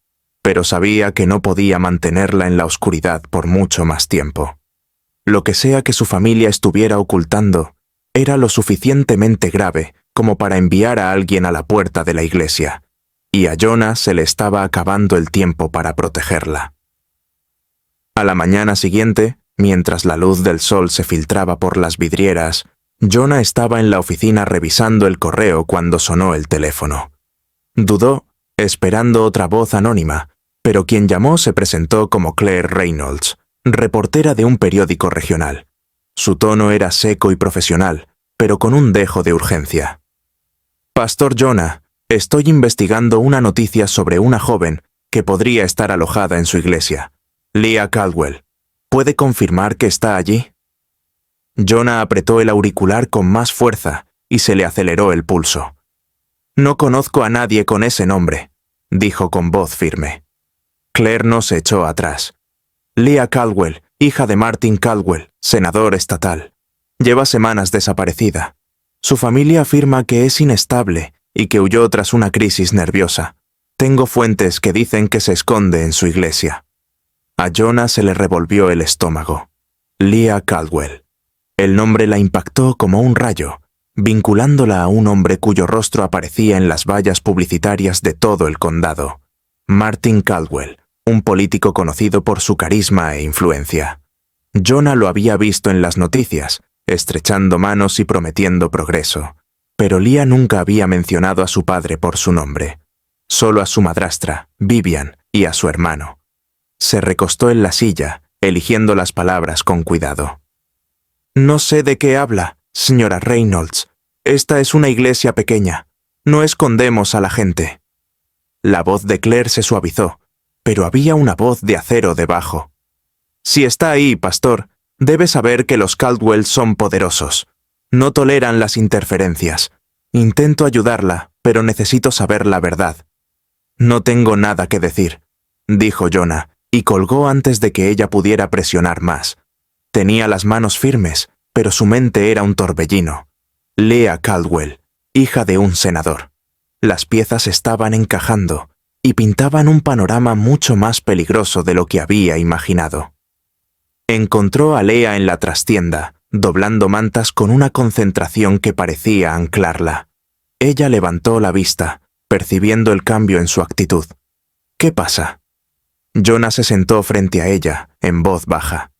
pero sabía que no podía mantenerla en la oscuridad por mucho más tiempo. Lo que sea que su familia estuviera ocultando, era lo suficientemente grave como para enviar a alguien a la puerta de la iglesia, y a Jonah se le estaba acabando el tiempo para protegerla. A la mañana siguiente, mientras la luz del sol se filtraba por las vidrieras, Jonah estaba en la oficina revisando el correo cuando sonó el teléfono. Dudó, esperando otra voz anónima, pero quien llamó se presentó como Claire Reynolds, reportera de un periódico regional. Su tono era seco y profesional, pero con un dejo de urgencia. «Pastor Jonah, estoy investigando una noticia sobre una joven que podría estar alojada en su iglesia. Leah Caldwell. ¿Puede confirmar que está allí?» Jonah apretó el auricular con más fuerza y se le aceleró el pulso. «No conozco a nadie con ese nombre», dijo con voz firme. Claire no se echó atrás. «Leah Caldwell, hija de Martin Caldwell, senador estatal. Lleva semanas desaparecida. Su familia afirma que es inestable y que huyó tras una crisis nerviosa. Tengo fuentes que dicen que se esconde en su iglesia». A Jonah se le revolvió el estómago. Leah Caldwell. El nombre la impactó como un rayo, vinculándola a un hombre cuyo rostro aparecía en las vallas publicitarias de todo el condado. Martin Caldwell, un político conocido por su carisma e influencia. Jonah lo había visto en las noticias, estrechando manos y prometiendo progreso, pero Leah nunca había mencionado a su padre por su nombre, solo a su madrastra, Vivian, y a su hermano. Se recostó en la silla, eligiendo las palabras con cuidado. «No sé de qué habla, señora Reynolds. Esta es una iglesia pequeña. No escondemos a la gente». La voz de Claire se suavizó, pero había una voz de acero debajo. «Si está ahí, pastor, debe saber que los Caldwell son poderosos. No toleran las interferencias. Intento ayudarla, pero necesito saber la verdad». «No tengo nada que decir», dijo Jonah, y colgó antes de que ella pudiera presionar más. Tenía las manos firmes, pero su mente era un torbellino. Leah Caldwell, hija de un senador. Las piezas estaban encajando y pintaban un panorama mucho más peligroso de lo que había imaginado. Encontró a Leah en la trastienda, doblando mantas con una concentración que parecía anclarla. Ella levantó la vista, percibiendo el cambio en su actitud. «¿Qué pasa?» Jonah se sentó frente a ella, en voz baja.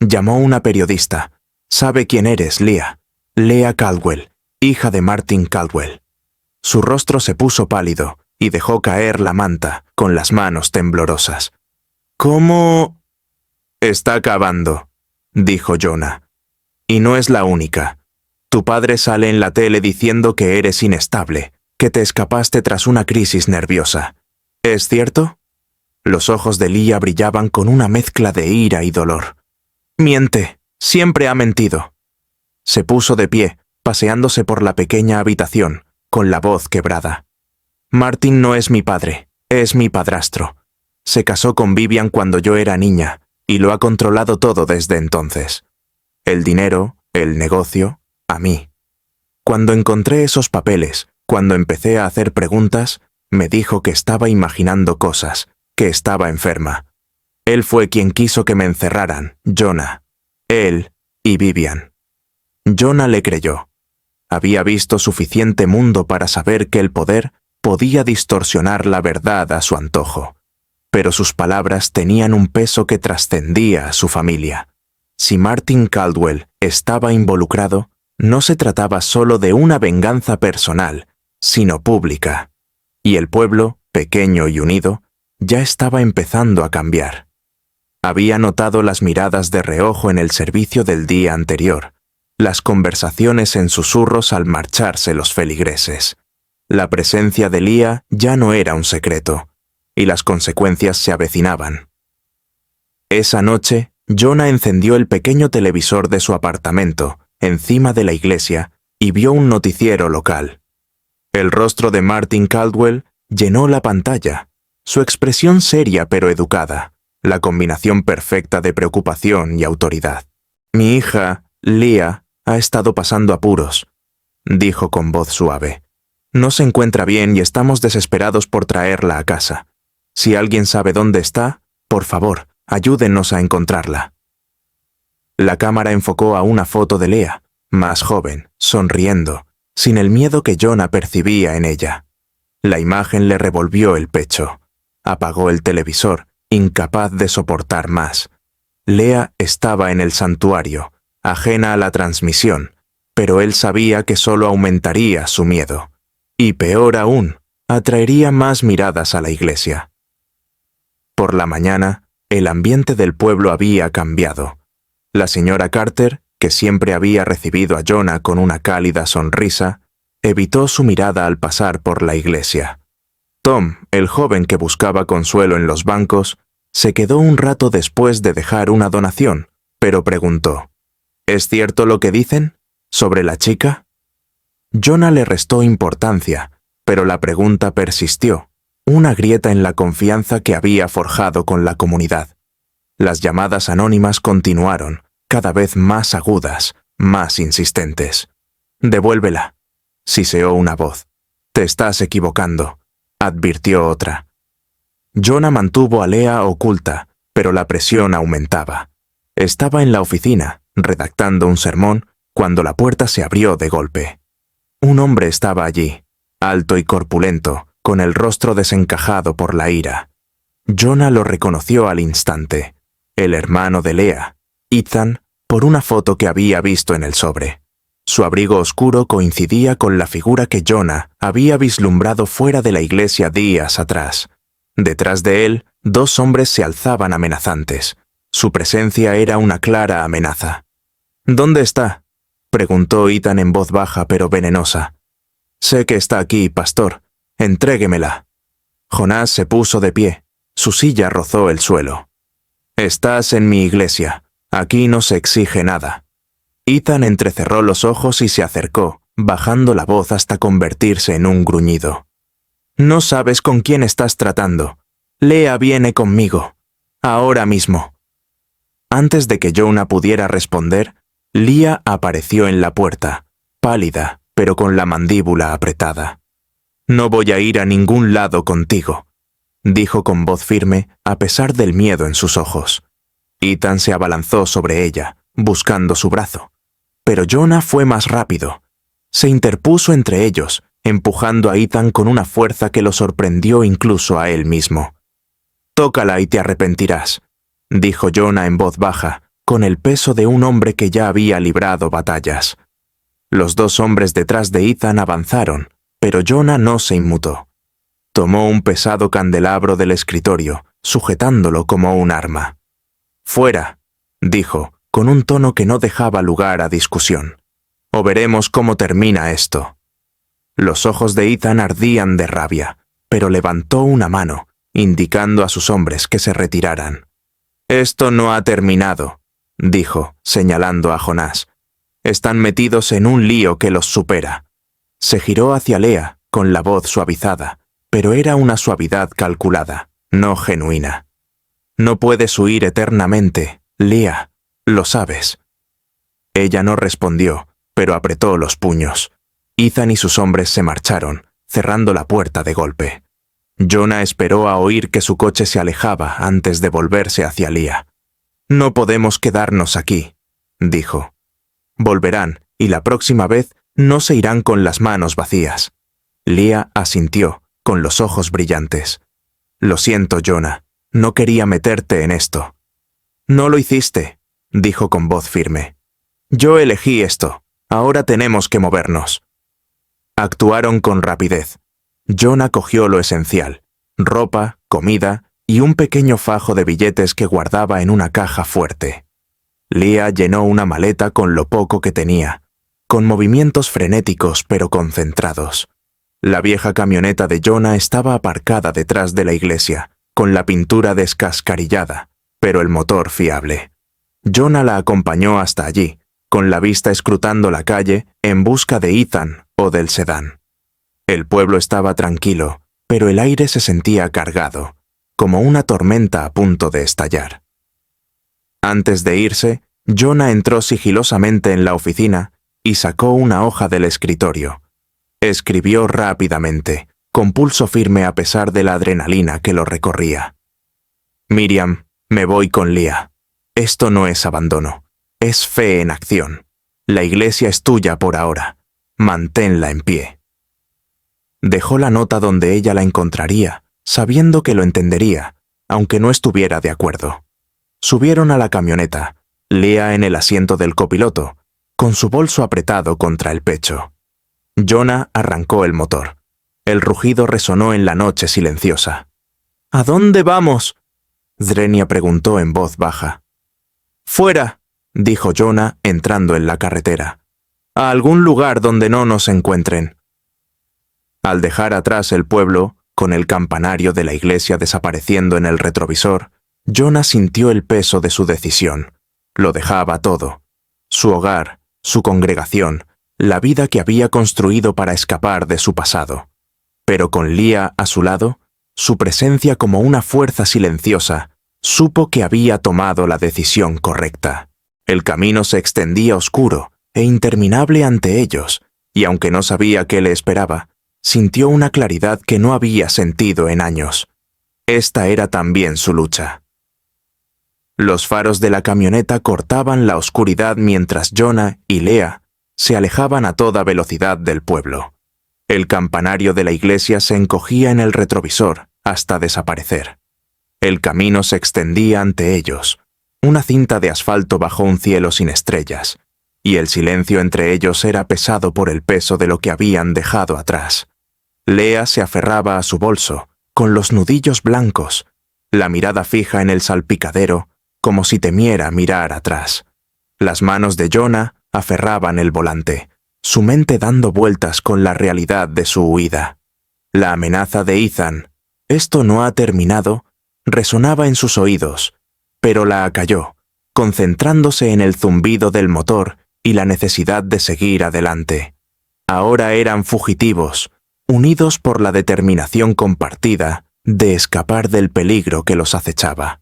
Llamó una periodista. «Sabe quién eres, Leah. Leah Caldwell, hija de Martin Caldwell». Su rostro se puso pálido y dejó caer la manta con las manos temblorosas. «¿Cómo?» «Está acabando», dijo Jonah. «Y no es la única. Tu padre sale en la tele diciendo que eres inestable, que te escapaste tras una crisis nerviosa. ¿Es cierto?» Los ojos de Leah brillaban con una mezcla de ira y dolor. «Miente, siempre ha mentido». Se puso de pie, paseándose por la pequeña habitación, con la voz quebrada. «Martin no es mi padre, es mi padrastro. Se casó con Vivian cuando yo era niña, y lo ha controlado todo desde entonces. El dinero, el negocio, a mí. Cuando encontré esos papeles, cuando empecé a hacer preguntas, me dijo que estaba imaginando cosas, que estaba enferma. Él fue quien quiso que me encerraran, Jonah. Él y Vivian». Jonah le creyó. Había visto suficiente mundo para saber que el poder podía distorsionar la verdad a su antojo. Pero sus palabras tenían un peso que trascendía a su familia. Si Martin Caldwell estaba involucrado, no se trataba solo de una venganza personal, sino pública. Y el pueblo, pequeño y unido, ya estaba empezando a cambiar. Había notado las miradas de reojo en el servicio del día anterior, las conversaciones en susurros al marcharse los feligreses. La presencia de Leah ya no era un secreto, y las consecuencias se avecinaban. Esa noche, Jonah encendió el pequeño televisor de su apartamento, encima de la iglesia, y vio un noticiero local. El rostro de Martin Caldwell llenó la pantalla, su expresión seria pero educada, la combinación perfecta de preocupación y autoridad. «Mi hija, Leah, ha estado pasando apuros», dijo con voz suave. «No se encuentra bien y estamos desesperados por traerla a casa. Si alguien sabe dónde está, por favor, ayúdennos a encontrarla». La cámara enfocó a una foto de Leah, más joven, sonriendo, sin el miedo que Jonah percibía en ella. La imagen le revolvió el pecho. Apagó el televisor, incapaz de soportar más. Leah estaba en el santuario, ajena a la transmisión, pero él sabía que solo aumentaría su miedo. Y peor aún, atraería más miradas a la iglesia. Por la mañana, el ambiente del pueblo había cambiado. La señora Carter, que siempre había recibido a Jonah con una cálida sonrisa, evitó su mirada al pasar por la iglesia. Tom, el joven que buscaba consuelo en los bancos, se quedó un rato después de dejar una donación, pero preguntó: «¿Es cierto lo que dicen? ¿Sobre la chica?» Jonah le restó importancia, pero la pregunta persistió, una grieta en la confianza que había forjado con la comunidad. Las llamadas anónimas continuaron, cada vez más agudas, más insistentes. «Devuélvela», siseó una voz. «Te estás equivocando», advirtió otra. Jonah mantuvo a Leah oculta, pero la presión aumentaba. Estaba en la oficina, redactando un sermón, cuando la puerta se abrió de golpe. Un hombre estaba allí, alto y corpulento, con el rostro desencajado por la ira. Jonah lo reconoció al instante. El hermano de Leah, Ethan, por una foto que había visto en el sobre. Su abrigo oscuro coincidía con la figura que Jonah había vislumbrado fuera de la iglesia días atrás. Detrás de él, dos hombres se alzaban amenazantes. Su presencia era una clara amenaza. «¿Dónde está?», preguntó Ethan en voz baja pero venenosa. «Sé que está aquí, pastor. Entréguemela». Jonás se puso de pie. Su silla rozó el suelo. «Estás en mi iglesia. Aquí no se exige nada». Ethan entrecerró los ojos y se acercó, bajando la voz hasta convertirse en un gruñido. «No sabes con quién estás tratando. Leah viene conmigo. Ahora mismo». Antes de que Jonah pudiera responder, Leah apareció en la puerta, pálida, pero con la mandíbula apretada. «No voy a ir a ningún lado contigo», dijo con voz firme, a pesar del miedo en sus ojos. Ethan se abalanzó sobre ella, buscando su brazo. Pero Jonah fue más rápido. Se interpuso entre ellos, empujando a Ethan con una fuerza que lo sorprendió incluso a él mismo. «Tócala y te arrepentirás», dijo Jonah en voz baja, con el peso de un hombre que ya había librado batallas. Los dos hombres detrás de Ethan avanzaron, pero Jonah no se inmutó. Tomó un pesado candelabro del escritorio, sujetándolo como un arma. «Fuera», dijo, con un tono que no dejaba lugar a discusión. «O veremos cómo termina esto». Los ojos de Ethan ardían de rabia, pero levantó una mano, indicando a sus hombres que se retiraran. «Esto no ha terminado», dijo, señalando a Jonás. «Están metidos en un lío que los supera». Se giró hacia Leah, con la voz suavizada, pero era una suavidad calculada, no genuina. «No puedes huir eternamente, Leah, lo sabes». Ella no respondió, pero apretó los puños. Ethan y sus hombres se marcharon, cerrando la puerta de golpe. Jonah esperó a oír que su coche se alejaba antes de volverse hacia Leah. «No podemos quedarnos aquí», dijo. «Volverán, y la próxima vez no se irán con las manos vacías». Leah asintió, con los ojos brillantes. «Lo siento, Jonah. No quería meterte en esto». «No lo hiciste», dijo con voz firme. «Yo elegí esto. Ahora tenemos que movernos». Actuaron con rapidez. Jonah cogió lo esencial: ropa, comida, y un pequeño fajo de billetes que guardaba en una caja fuerte. Leah llenó una maleta con lo poco que tenía, con movimientos frenéticos pero concentrados. La vieja camioneta de Jonah estaba aparcada detrás de la iglesia, con la pintura descascarillada, pero el motor fiable. Jonah la acompañó hasta allí, con la vista escrutando la calle en busca de Ethan o del sedán. El pueblo estaba tranquilo, pero el aire se sentía cargado, como una tormenta a punto de estallar. Antes de irse, Jonah entró sigilosamente en la oficina y sacó una hoja del escritorio. Escribió rápidamente, con pulso firme a pesar de la adrenalina que lo recorría. Miriam, me voy con Leah. Esto no es abandono, es fe en acción. La iglesia es tuya por ahora. Manténla en pie. Dejó la nota donde ella la encontraría, sabiendo que lo entendería, aunque no estuviera de acuerdo. Subieron a la camioneta, Leah en el asiento del copiloto, con su bolso apretado contra el pecho. Jonah arrancó el motor. El rugido resonó en la noche silenciosa. ¿A dónde vamos?, Zrenia preguntó en voz baja. «Fuera», dijo Jonah entrando en la carretera. «A algún lugar donde no nos encuentren». Al dejar atrás el pueblo, con el campanario de la iglesia desapareciendo en el retrovisor, Jonah sintió el peso de su decisión. Lo dejaba todo. Su hogar, su congregación, la vida que había construido para escapar de su pasado. Pero con Leah a su lado, su presencia como una fuerza silenciosa, supo que había tomado la decisión correcta. El camino se extendía oscuro e interminable ante ellos, y aunque no sabía qué le esperaba, sintió una claridad que no había sentido en años. Esta era también su lucha. Los faros de la camioneta cortaban la oscuridad mientras Jonah y Leah se alejaban a toda velocidad del pueblo. El campanario de la iglesia se encogía en el retrovisor hasta desaparecer. El camino se extendía ante ellos, una cinta de asfalto bajo un cielo sin estrellas, y el silencio entre ellos era pesado por el peso de lo que habían dejado atrás. Leah se aferraba a su bolso, con los nudillos blancos, la mirada fija en el salpicadero, como si temiera mirar atrás. Las manos de Jonah aferraban el volante, su mente dando vueltas con la realidad de su huida. La amenaza de Ethan, «esto no ha terminado», resonaba en sus oídos, pero la acalló, concentrándose en el zumbido del motor y la necesidad de seguir adelante. Ahora eran fugitivos, unidos por la determinación compartida de escapar del peligro que los acechaba.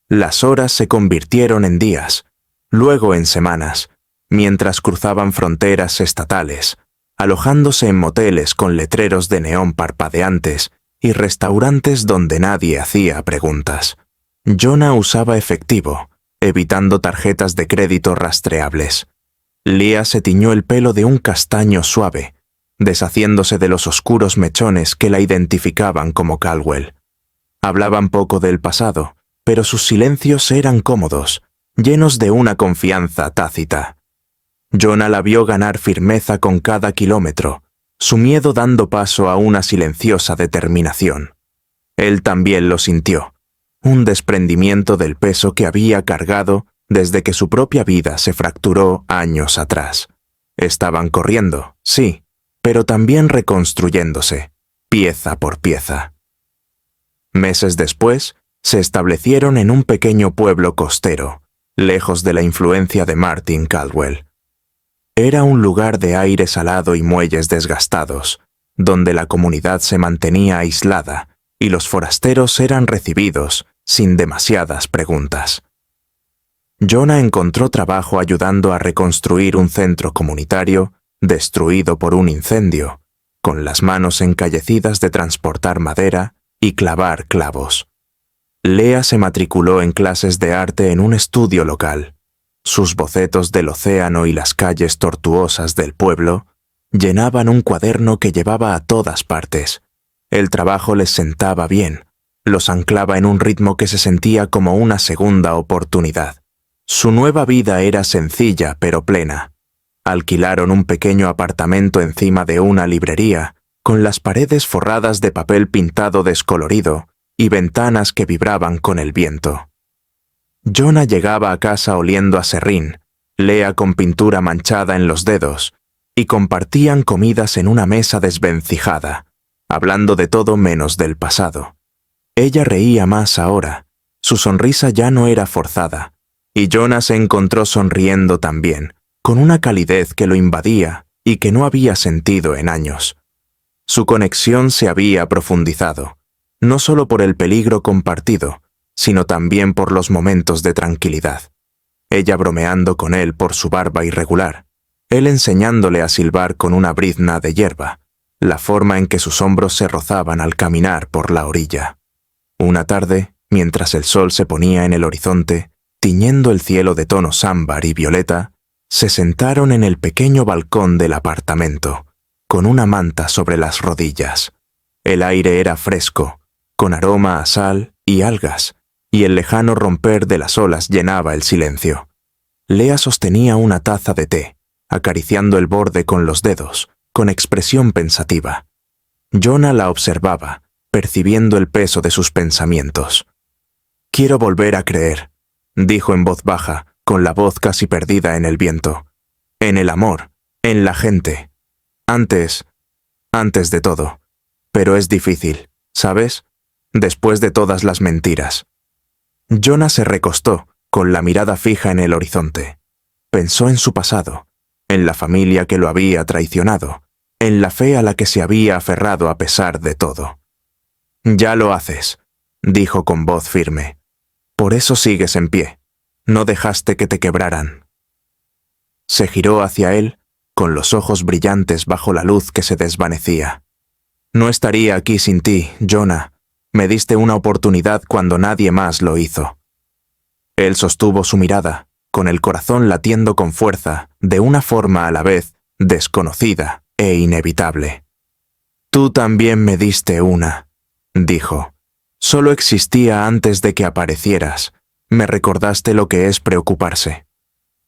Las horas se convirtieron en días, luego en semanas, mientras cruzaban fronteras estatales, alojándose en moteles con letreros de neón parpadeantes y restaurantes donde nadie hacía preguntas. Jonah usaba efectivo, evitando tarjetas de crédito rastreables. Leah se tiñó el pelo de un castaño suave, deshaciéndose de los oscuros mechones que la identificaban como Caldwell. Hablaban poco del pasado, pero sus silencios eran cómodos, llenos de una confianza tácita. Jonah la vio ganar firmeza con cada kilómetro, su miedo dando paso a una silenciosa determinación. Él también lo sintió, un desprendimiento del peso que había cargado desde que su propia vida se fracturó años atrás. Estaban corriendo, sí, pero también reconstruyéndose, pieza por pieza. Meses después, se establecieron en un pequeño pueblo costero, lejos de la influencia de Martin Caldwell. Era un lugar de aire salado y muelles desgastados, donde la comunidad se mantenía aislada y los forasteros eran recibidos sin demasiadas preguntas. Jonah encontró trabajo ayudando a reconstruir un centro comunitario destruido por un incendio, con las manos encallecidas de transportar madera y clavar clavos. Leah se matriculó en clases de arte en un estudio local. Sus bocetos del océano y las calles tortuosas del pueblo llenaban un cuaderno que llevaba a todas partes. El trabajo les sentaba bien, los anclaba en un ritmo que se sentía como una segunda oportunidad. Su nueva vida era sencilla pero plena. Alquilaron un pequeño apartamento encima de una librería, con las paredes forradas de papel pintado descolorido y ventanas que vibraban con el viento. Jonah llegaba a casa oliendo a serrín, Lea con pintura manchada en los dedos, y compartían comidas en una mesa desvencijada, hablando de todo menos del pasado. Ella reía más ahora, su sonrisa ya no era forzada, y Jonah se encontró sonriendo también, con una calidez que lo invadía y que no había sentido en años. Su conexión se había profundizado, no solo por el peligro compartido, sino también por los momentos de tranquilidad. Ella bromeando con él por su barba irregular, él enseñándole a silbar con una brizna de hierba, la forma en que sus hombros se rozaban al caminar por la orilla. Una tarde, mientras el sol se ponía en el horizonte, tiñendo el cielo de tonos ámbar y violeta, se sentaron en el pequeño balcón del apartamento, con una manta sobre las rodillas. El aire era fresco, con aroma a sal y algas, y el lejano romper de las olas llenaba el silencio. Lea sostenía una taza de té, acariciando el borde con los dedos, con expresión pensativa. Jonah la observaba, percibiendo el peso de sus pensamientos. «Quiero volver a creer», dijo en voz baja, con la voz casi perdida en el viento. «En el amor, en la gente. Antes de todo. Pero es difícil, ¿sabes? Después de todas las mentiras». Jonah se recostó, con la mirada fija en el horizonte. Pensó en su pasado, en la familia que lo había traicionado, en la fe a la que se había aferrado a pesar de todo. «Ya lo haces», dijo con voz firme. «Por eso sigues en pie. No dejaste que te quebraran». Se giró hacia él, con los ojos brillantes bajo la luz que se desvanecía. «No estaría aquí sin ti, Jonah. Me diste una oportunidad cuando nadie más lo hizo». Él sostuvo su mirada, con el corazón latiendo con fuerza, de una forma a la vez desconocida e inevitable. «Tú también me diste una», dijo. «Solo existía antes de que aparecieras. Me recordaste lo que es preocuparse».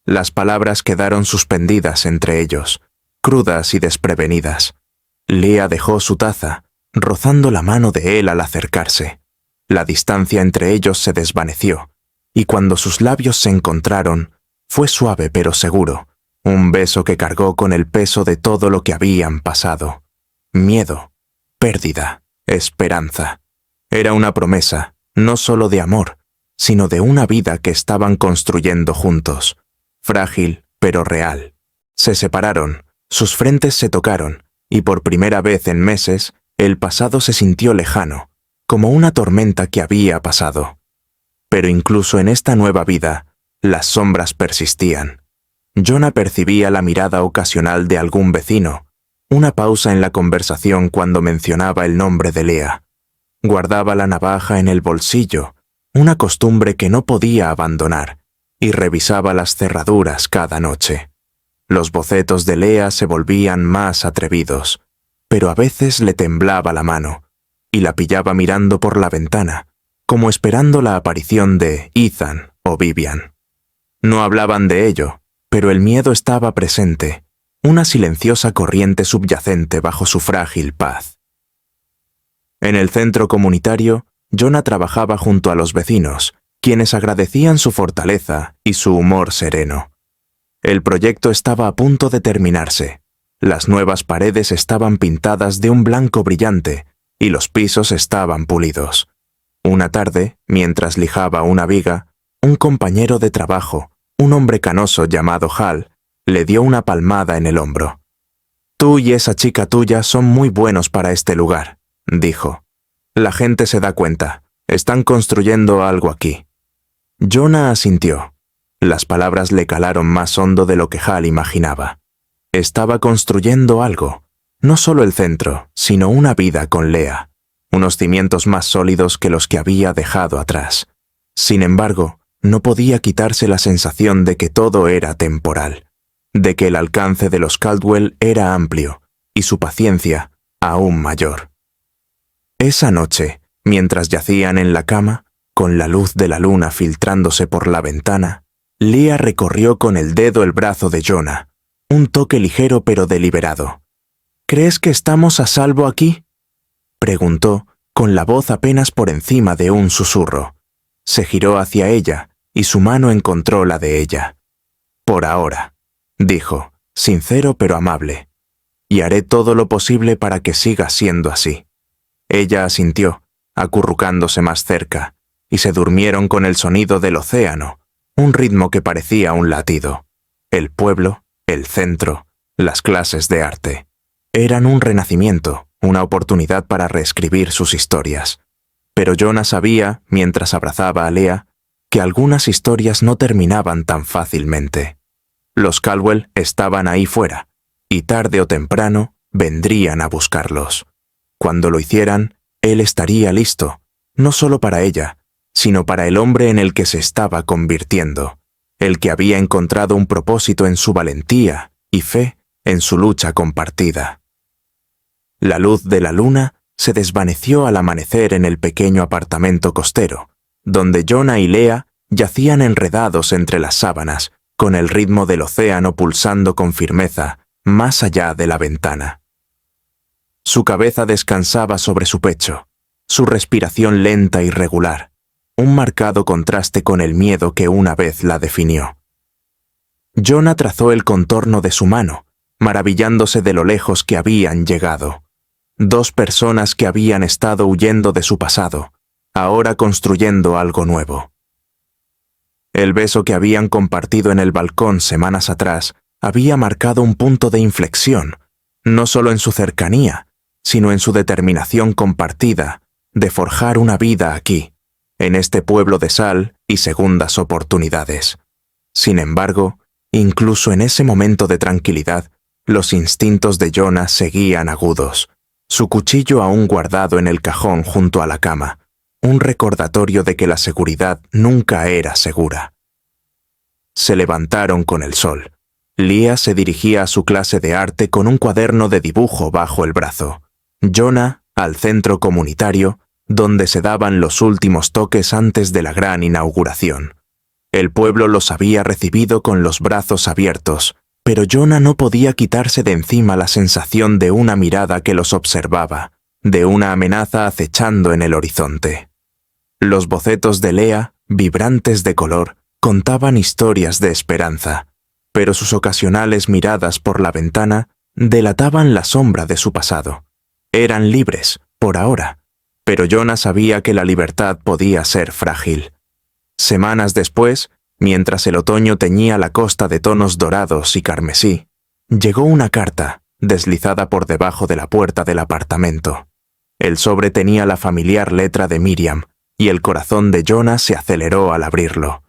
Las palabras quedaron suspendidas entre ellos, crudas y desprevenidas. Lea dejó su taza, rozando la mano de él al acercarse. La distancia entre ellos se desvaneció, y cuando sus labios se encontraron, fue suave pero seguro, un beso que cargó con el peso de todo lo que habían pasado. Miedo, pérdida, esperanza. Era una promesa, no solo de amor, sino de una vida que estaban construyendo juntos, frágil pero real. Se separaron, sus frentes se tocaron, y por primera vez en meses, el pasado se sintió lejano, como una tormenta que había pasado. Pero incluso en esta nueva vida, las sombras persistían. Jonah percibía la mirada ocasional de algún vecino, una pausa en la conversación cuando mencionaba el nombre de Lea. Guardaba la navaja en el bolsillo, una costumbre que no podía abandonar, y revisaba las cerraduras cada noche. Los bocetos de Lea se volvían más atrevidos, pero a veces le temblaba la mano, y la pillaba mirando por la ventana, como esperando la aparición de Ethan o Vivian. No hablaban de ello, pero el miedo estaba presente, una silenciosa corriente subyacente bajo su frágil paz. En el centro comunitario, Jonah trabajaba junto a los vecinos, quienes agradecían su fortaleza y su humor sereno. El proyecto estaba a punto de terminarse. Las nuevas paredes estaban pintadas de un blanco brillante y los pisos estaban pulidos. Una tarde, mientras lijaba una viga, un compañero de trabajo, un hombre canoso llamado Hal, le dio una palmada en el hombro. «Tú y esa chica tuya son muy buenos para este lugar», dijo. «La gente se da cuenta. Están construyendo algo aquí». Jonah asintió. Las palabras le calaron más hondo de lo que Hal imaginaba. Estaba construyendo algo, no solo el centro, sino una vida con Lea, unos cimientos más sólidos que los que había dejado atrás. Sin embargo, no podía quitarse la sensación de que todo era temporal, de que el alcance de los Caldwell era amplio y su paciencia aún mayor. Esa noche, mientras yacían en la cama, con la luz de la luna filtrándose por la ventana, Lea recorrió con el dedo el brazo de Jonah, un toque ligero pero deliberado. «¿Crees que estamos a salvo aquí?», preguntó, con la voz apenas por encima de un susurro. Se giró hacia ella y su mano encontró la de ella. «Por ahora», dijo, sincero pero amable, «y haré todo lo posible para que siga siendo así». Ella asintió, acurrucándose más cerca, y se durmieron con el sonido del océano, un ritmo que parecía un latido. El pueblo, el centro, las clases de arte. Eran un renacimiento, una oportunidad para reescribir sus historias. Pero Jonah sabía, mientras abrazaba a Leah, que algunas historias no terminaban tan fácilmente. Los Caldwell estaban ahí fuera, y tarde o temprano vendrían a buscarlos. Cuando lo hicieran, él estaría listo, no solo para ella, sino para el hombre en el que se estaba convirtiendo, el que había encontrado un propósito en su valentía y fe en su lucha compartida. La luz de la luna se desvaneció al amanecer en el pequeño apartamento costero, donde Jonah y Leah yacían enredados entre las sábanas, con el ritmo del océano pulsando con firmeza más allá de la ventana. Su cabeza descansaba sobre su pecho, su respiración lenta y regular, un marcado contraste con el miedo que una vez la definió. Jonah trazó el contorno de su mano, maravillándose de lo lejos que habían llegado. Dos personas que habían estado huyendo de su pasado, ahora construyendo algo nuevo. El beso que habían compartido en el balcón semanas atrás había marcado un punto de inflexión, no solo en su cercanía, sino en su determinación compartida de forjar una vida aquí, en este pueblo de sal y segundas oportunidades. Sin embargo, incluso en ese momento de tranquilidad, los instintos de Jonah seguían agudos, su cuchillo aún guardado en el cajón junto a la cama, un recordatorio de que la seguridad nunca era segura. Se levantaron con el sol. Leah se dirigía a su clase de arte con un cuaderno de dibujo bajo el brazo. Jonah al centro comunitario, donde se daban los últimos toques antes de la gran inauguración. El pueblo los había recibido con los brazos abiertos, pero Jonah no podía quitarse de encima la sensación de una mirada que los observaba, de una amenaza acechando en el horizonte. Los bocetos de Leah, vibrantes de color, contaban historias de esperanza, pero sus ocasionales miradas por la ventana delataban la sombra de su pasado. Eran libres, por ahora, pero Jonah sabía que la libertad podía ser frágil. Semanas después, mientras el otoño teñía la costa de tonos dorados y carmesí, llegó una carta, deslizada por debajo de la puerta del apartamento. El sobre tenía la familiar letra de Miriam, y el corazón de Jonah se aceleró al abrirlo.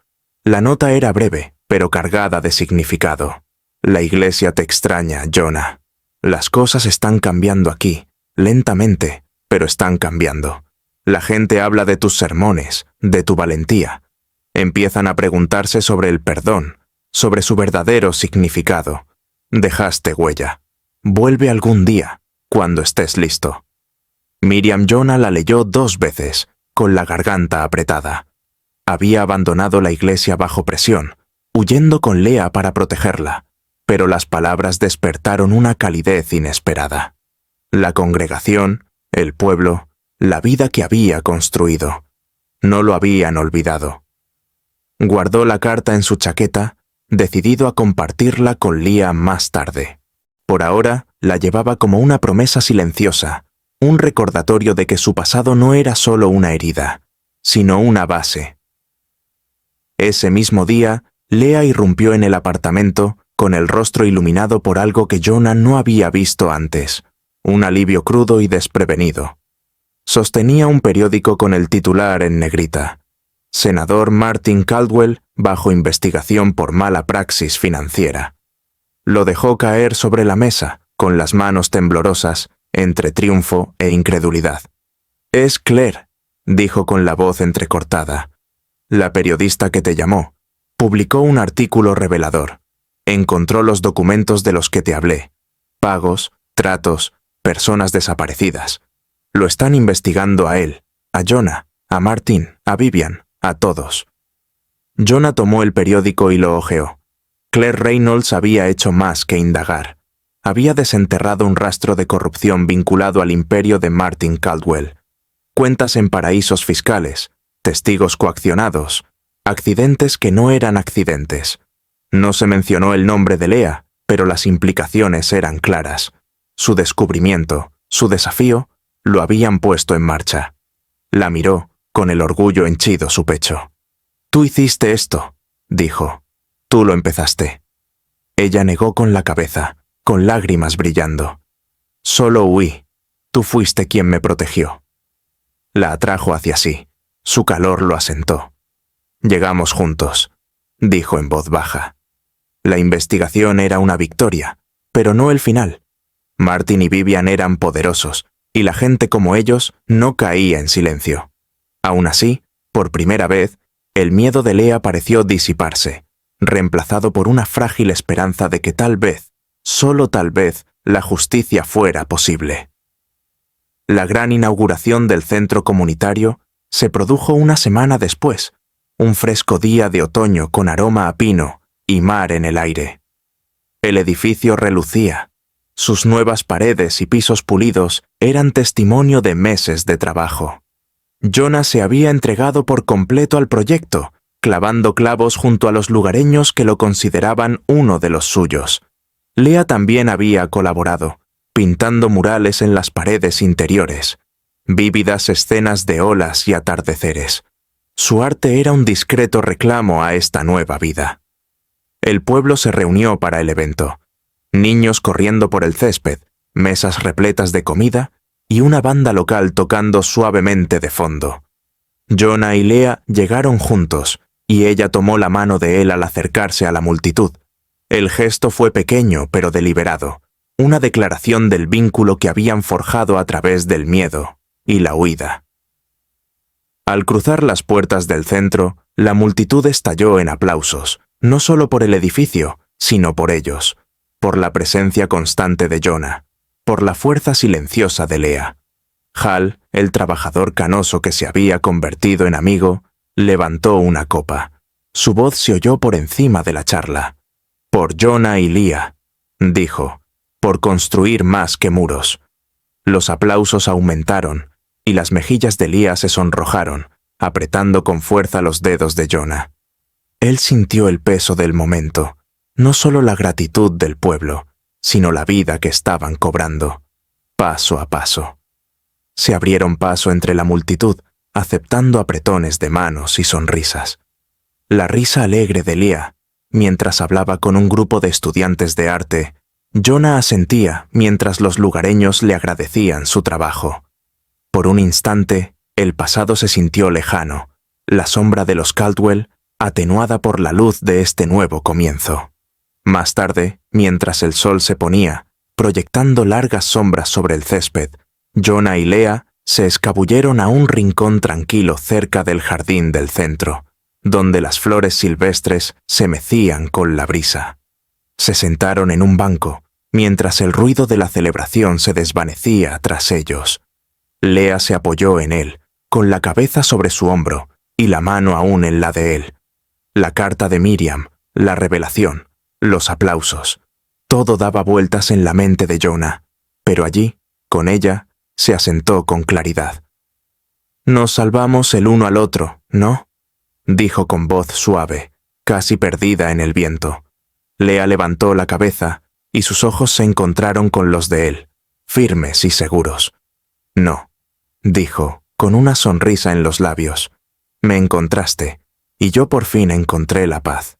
La nota era breve, pero cargada de significado. La iglesia te extraña, Jonah. Las cosas están cambiando aquí, lentamente, pero están cambiando. La gente habla de tus sermones, de tu valentía. Empiezan a preguntarse sobre el perdón, sobre su verdadero significado. Dejaste huella. Vuelve algún día, cuando estés listo. Miriam Jonah la leyó 2 veces, con la garganta apretada. Había abandonado la iglesia bajo presión, huyendo con Leah para protegerla, pero las palabras despertaron una calidez inesperada. La congregación, el pueblo, la vida que había construido. No lo habían olvidado. Guardó la carta en su chaqueta, decidido a compartirla con Leah más tarde. Por ahora, la llevaba como una promesa silenciosa, un recordatorio de que su pasado no era solo una herida, sino una base. Ese mismo día, Leah irrumpió en el apartamento con el rostro iluminado por algo que Jonah no había visto antes, un alivio crudo y desprevenido. Sostenía un periódico con el titular en negrita: Senador Martin Caldwell bajo investigación por mala praxis financiera. Lo dejó caer sobre la mesa, con las manos temblorosas, entre triunfo e incredulidad. «Es Claire», dijo con la voz entrecortada. «La periodista que te llamó. Publicó un artículo revelador. Encontró los documentos de los que te hablé. Pagos, tratos, personas desaparecidas. Lo están investigando a él, a Jonah, a Martin, a Vivian, a todos». Jonah tomó el periódico y lo hojeó. Claire Reynolds había hecho más que indagar. Había desenterrado un rastro de corrupción vinculado al imperio de Martin Caldwell. cuentas en paraísos fiscales, testigos coaccionados, accidentes que no eran accidentes. No se mencionó el nombre de Lea, pero las implicaciones eran claras. Su descubrimiento, su desafío, lo habían puesto en marcha. La miró, con el orgullo henchido su pecho. «Tú hiciste esto», dijo. «Tú lo empezaste». Ella negó con la cabeza, con lágrimas brillando. «Solo huí. Tú fuiste quien me protegió». La atrajo hacia sí. Su calor lo asentó. «Llegamos juntos», dijo en voz baja. La investigación era una victoria, pero no el final. Martin y Vivian eran poderosos, y la gente como ellos no caía en silencio. Aún así, por primera vez, el miedo de Lea pareció disiparse, reemplazado por una frágil esperanza de que tal vez, solo tal vez, la justicia fuera posible. La gran inauguración del centro comunitario se produjo una semana después, un fresco día de otoño con aroma a pino y mar en el aire. El edificio relucía. Sus nuevas paredes y pisos pulidos eran testimonio de meses de trabajo. Jonah se había entregado por completo al proyecto, clavando clavos junto a los lugareños que lo consideraban uno de los suyos. Lea también había colaborado, pintando murales en las paredes interiores, vívidas escenas de olas y atardeceres. Su arte era un discreto reclamo a esta nueva vida. El pueblo se reunió para el evento. Niños corriendo por el césped, mesas repletas de comida y una banda local tocando suavemente de fondo. Jonah y Lea llegaron juntos, y ella tomó la mano de él al acercarse a la multitud. El gesto fue pequeño pero deliberado, una declaración del vínculo que habían forjado a través del miedo y la huida. Al cruzar las puertas del centro, la multitud estalló en aplausos, no solo por el edificio, sino por ellos, por la presencia constante de Jonah, por la fuerza silenciosa de Lea. Hal, el trabajador canoso que se había convertido en amigo, levantó una copa. Su voz se oyó por encima de la charla. «Por Jonah y Lea», dijo, «por construir más que muros». Los aplausos aumentaron, y las mejillas de Lea se sonrojaron, apretando con fuerza los dedos de Jonah. Él sintió el peso del momento, no solo la gratitud del pueblo, sino la vida que estaban cobrando, paso a paso. Se abrieron paso entre la multitud, aceptando apretones de manos y sonrisas. La risa alegre de Lea, mientras hablaba con un grupo de estudiantes de arte, Jonah asentía mientras los lugareños le agradecían su trabajo. Por un instante, el pasado se sintió lejano, la sombra de los Caldwell atenuada por la luz de este nuevo comienzo. Más tarde, mientras el sol se ponía, proyectando largas sombras sobre el césped, Jonah y Lea se escabulleron a un rincón tranquilo cerca del jardín del centro, donde las flores silvestres se mecían con la brisa. Se sentaron en un banco, mientras el ruido de la celebración se desvanecía tras ellos. Lea se apoyó en él, con la cabeza sobre su hombro y la mano aún en la de él. La carta de Miriam, la revelación, los aplausos, todo daba vueltas en la mente de Jonah, pero allí, con ella, se asentó con claridad. «Nos salvamos el uno al otro, ¿no?», dijo con voz suave, casi perdida en el viento. Lea levantó la cabeza y sus ojos se encontraron con los de él, firmes y seguros. «No», dijo, con una sonrisa en los labios. «Me encontraste, y yo por fin encontré la paz».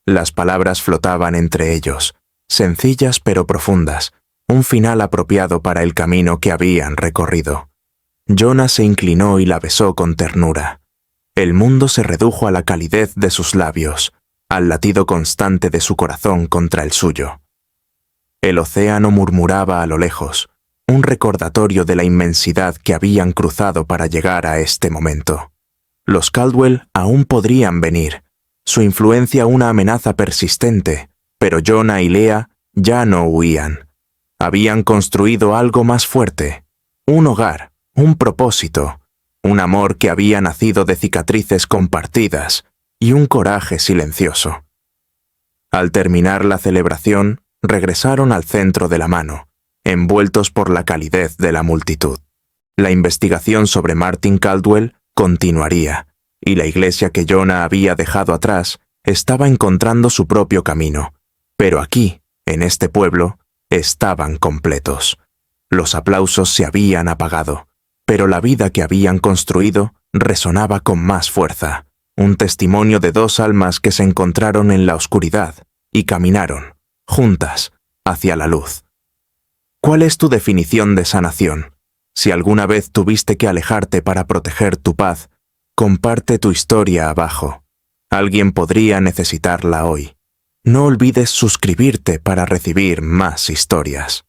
Las palabras flotaban entre ellos, sencillas pero profundas, un final apropiado para el camino que habían recorrido. Jonah se inclinó y la besó con ternura. El mundo se redujo a la calidez de sus labios, al latido constante de su corazón contra el suyo. El océano murmuraba a lo lejos, un recordatorio de la inmensidad que habían cruzado para llegar a este momento. Los Caldwell aún podrían venir, su influencia una amenaza persistente, pero Jonah y Lea ya no huían. Habían construido algo más fuerte, un hogar, un propósito, un amor que había nacido de cicatrices compartidas y un coraje silencioso. Al terminar la celebración, regresaron al centro de la mano, envueltos por la calidez de la multitud. La investigación sobre Martin Caldwell continuaría, y la iglesia que Jonah había dejado atrás estaba encontrando su propio camino. Pero aquí, en este pueblo, estaban completos. Los aplausos se habían apagado, pero la vida que habían construido resonaba con más fuerza, un testimonio de dos almas que se encontraron en la oscuridad y caminaron, juntas, hacia la luz. ¿Cuál es tu definición de sanación? Si alguna vez tuviste que alejarte para proteger tu paz, comparte tu historia abajo. Alguien podría necesitarla hoy. No olvides suscribirte para recibir más historias.